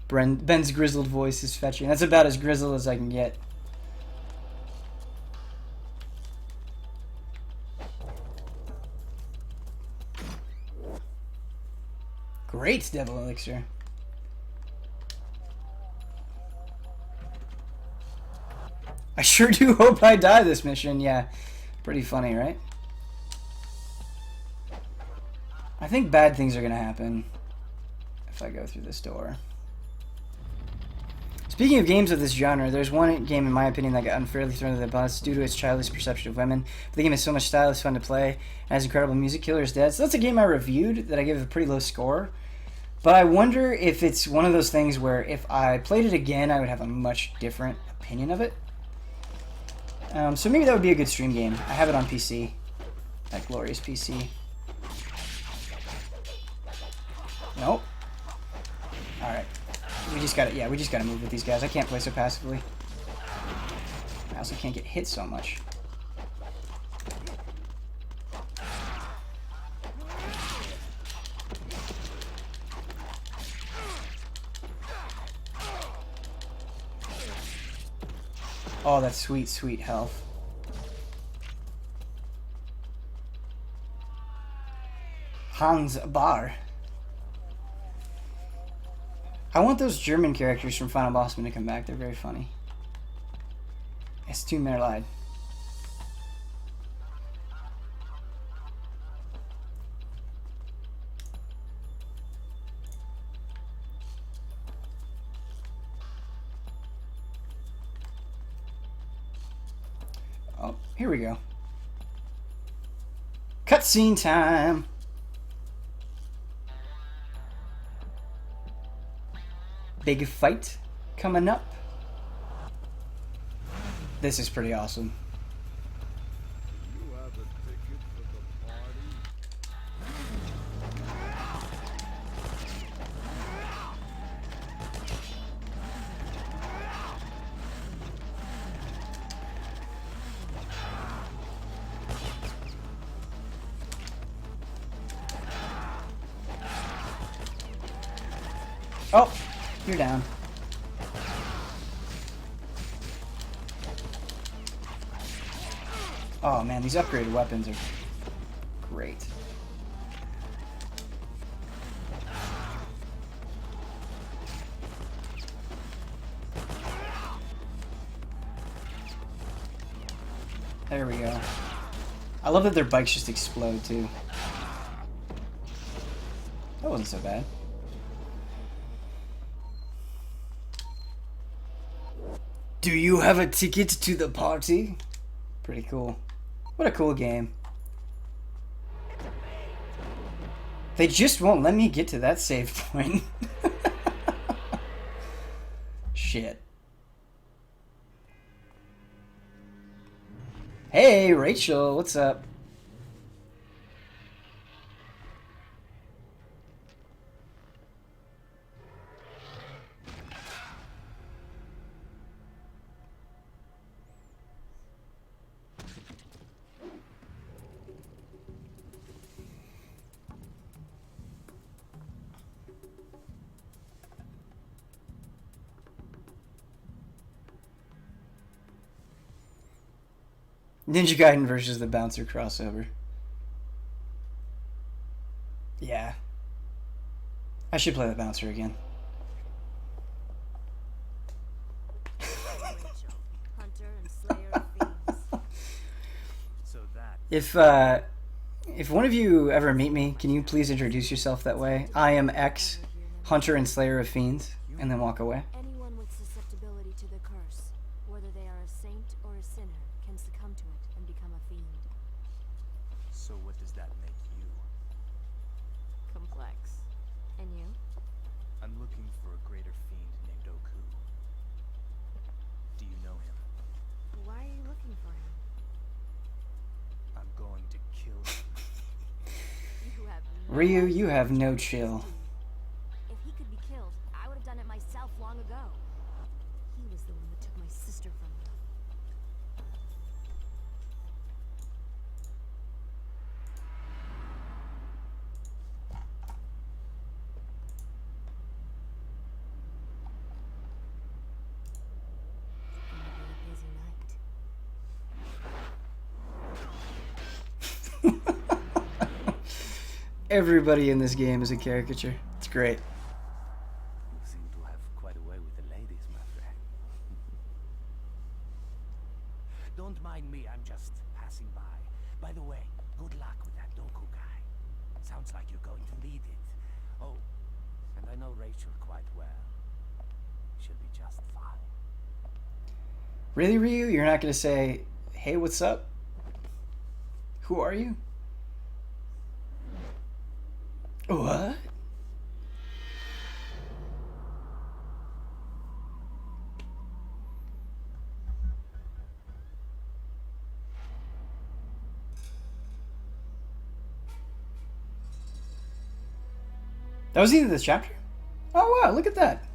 Ben's grizzled voice is fetching. That's about as grizzled as I can get. Great devil elixir. I sure do hope I die this mission. Yeah, pretty funny, right? I think bad things are gonna happen if I go through this door. Speaking of games of this genre, there's one game in my opinion that got unfairly thrown to the bus due to its childish perception of women. But the game has so much style, it's fun to play, and has incredible music. Killer is Dead. So that's a game I reviewed that I gave a pretty low score. But I wonder if it's one of those things where if I played it again, I would have a much different opinion of it. So maybe that would be a good stream game. I have it on PC. That glorious PC. Nope. Alright. We just gotta move with these guys. I can't play so passively. I also can't get hit so much. Oh, that's sweet, sweet health. Hans Bar. I want those German characters from Final Bossman to come back. They're very funny. Es tut mir leid. Oh, here we go. Cutscene time. Big fight coming up. This is pretty awesome. You have a ticket for the party? Oh, you're down. Oh man, these upgraded weapons are great. There we go. I love that their bikes just explode too. That wasn't so bad. Do you have a ticket to the party? Pretty cool. What a cool game. They just won't let me get to that save point. Shit. Hey, Rachel, what's up? Ninja Gaiden versus the Bouncer crossover. Yeah. I should play the Bouncer again. Rachel, hunter and slayer of fiends. So that If one of you ever meet me, can you please introduce yourself that way? I am X, hunter and slayer of fiends, and then walk away. Anyone with susceptibility to the curse, whether they are a saint or a sinner, can succumb to it and become a fiend. so what does that make you? Complex. And you? I'm looking for a greater fiend named Oku. Do you know him? Why are you looking for him? I'm going to kill him. You have no Ryu, idea you have what no you're chill. doing. If he could be killed, I would have done it myself long ago. He was the one that took my sister from me. It's gonna be a busy night. Everybody in this game is a caricature. It's great. You seem to have quite a way with the ladies, my friend. Don't mind me, I'm just passing by. By the way, good luck with that Doku guy. Sounds like you're going to lead it. Oh, and I know Rachel quite well. She'll be just fine. Really, Ryu? You're not gonna say, hey, what's up? Who are you? What? That was the end of this chapter? Oh wow, look at that.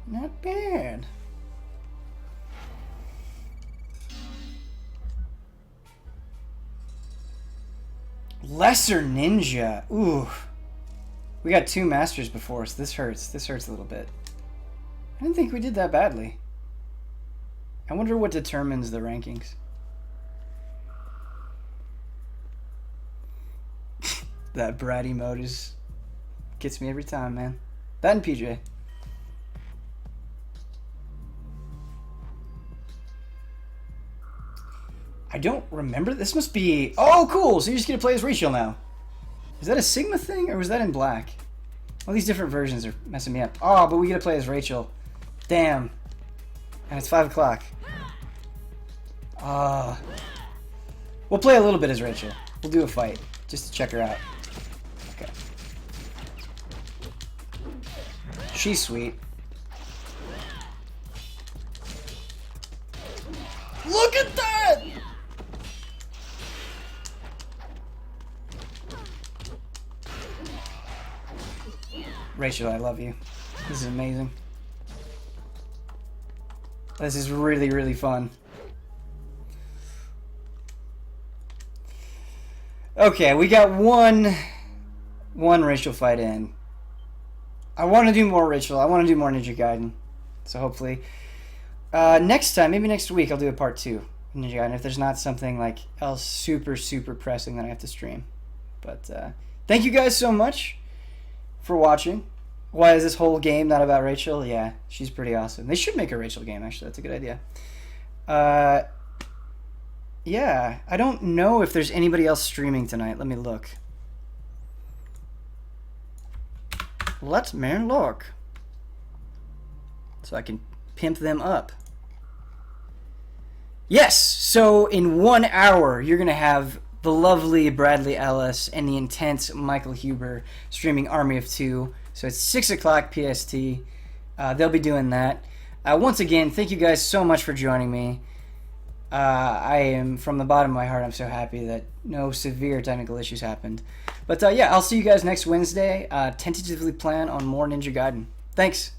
Not bad. Lesser Ninja. Ooh. We got 2 masters before us. This hurts. This hurts a little bit. I didn't think we did that badly. I wonder what determines the rankings. That bratty mode gets me every time, man. That and PJ. I don't remember. This must be... Oh, cool. So you're just going to play as Rachel now. Is that a Sigma thing, or was that in black? All these different versions are messing me up. Oh, but we get to play as Rachel. Damn. And it's 5 o'clock. We'll play a little bit as Rachel. We'll do a fight, just to check her out. Okay. She's sweet. Look at that! Rachel, I love you. This is amazing. This is really, really fun. Okay, we got one Rachel fight in. I want to do more Rachel. I want to do more Ninja Gaiden. So hopefully, next time, maybe next week, I'll do a part 2 of Ninja Gaiden if there's not something like else super, super pressing that I have to stream. But thank you guys so much for watching. Why is this whole game not about Rachel? Yeah, she's pretty awesome. They should make a Rachel game, actually. That's a good idea. Yeah, I don't know if there's anybody else streaming tonight. Let me look. Let me look. So I can pimp them up. Yes, so in 1 hour, you're going to have the lovely Bradley Ellis and the intense Michael Huber streaming Army of Two. So it's 6 o'clock PST. They'll be doing that. Once again, thank you guys so much for joining me. I am, from the bottom of my heart, I'm so happy that no severe technical issues happened. But yeah, I'll see you guys next Wednesday. Tentatively plan on more Ninja Gaiden. Thanks.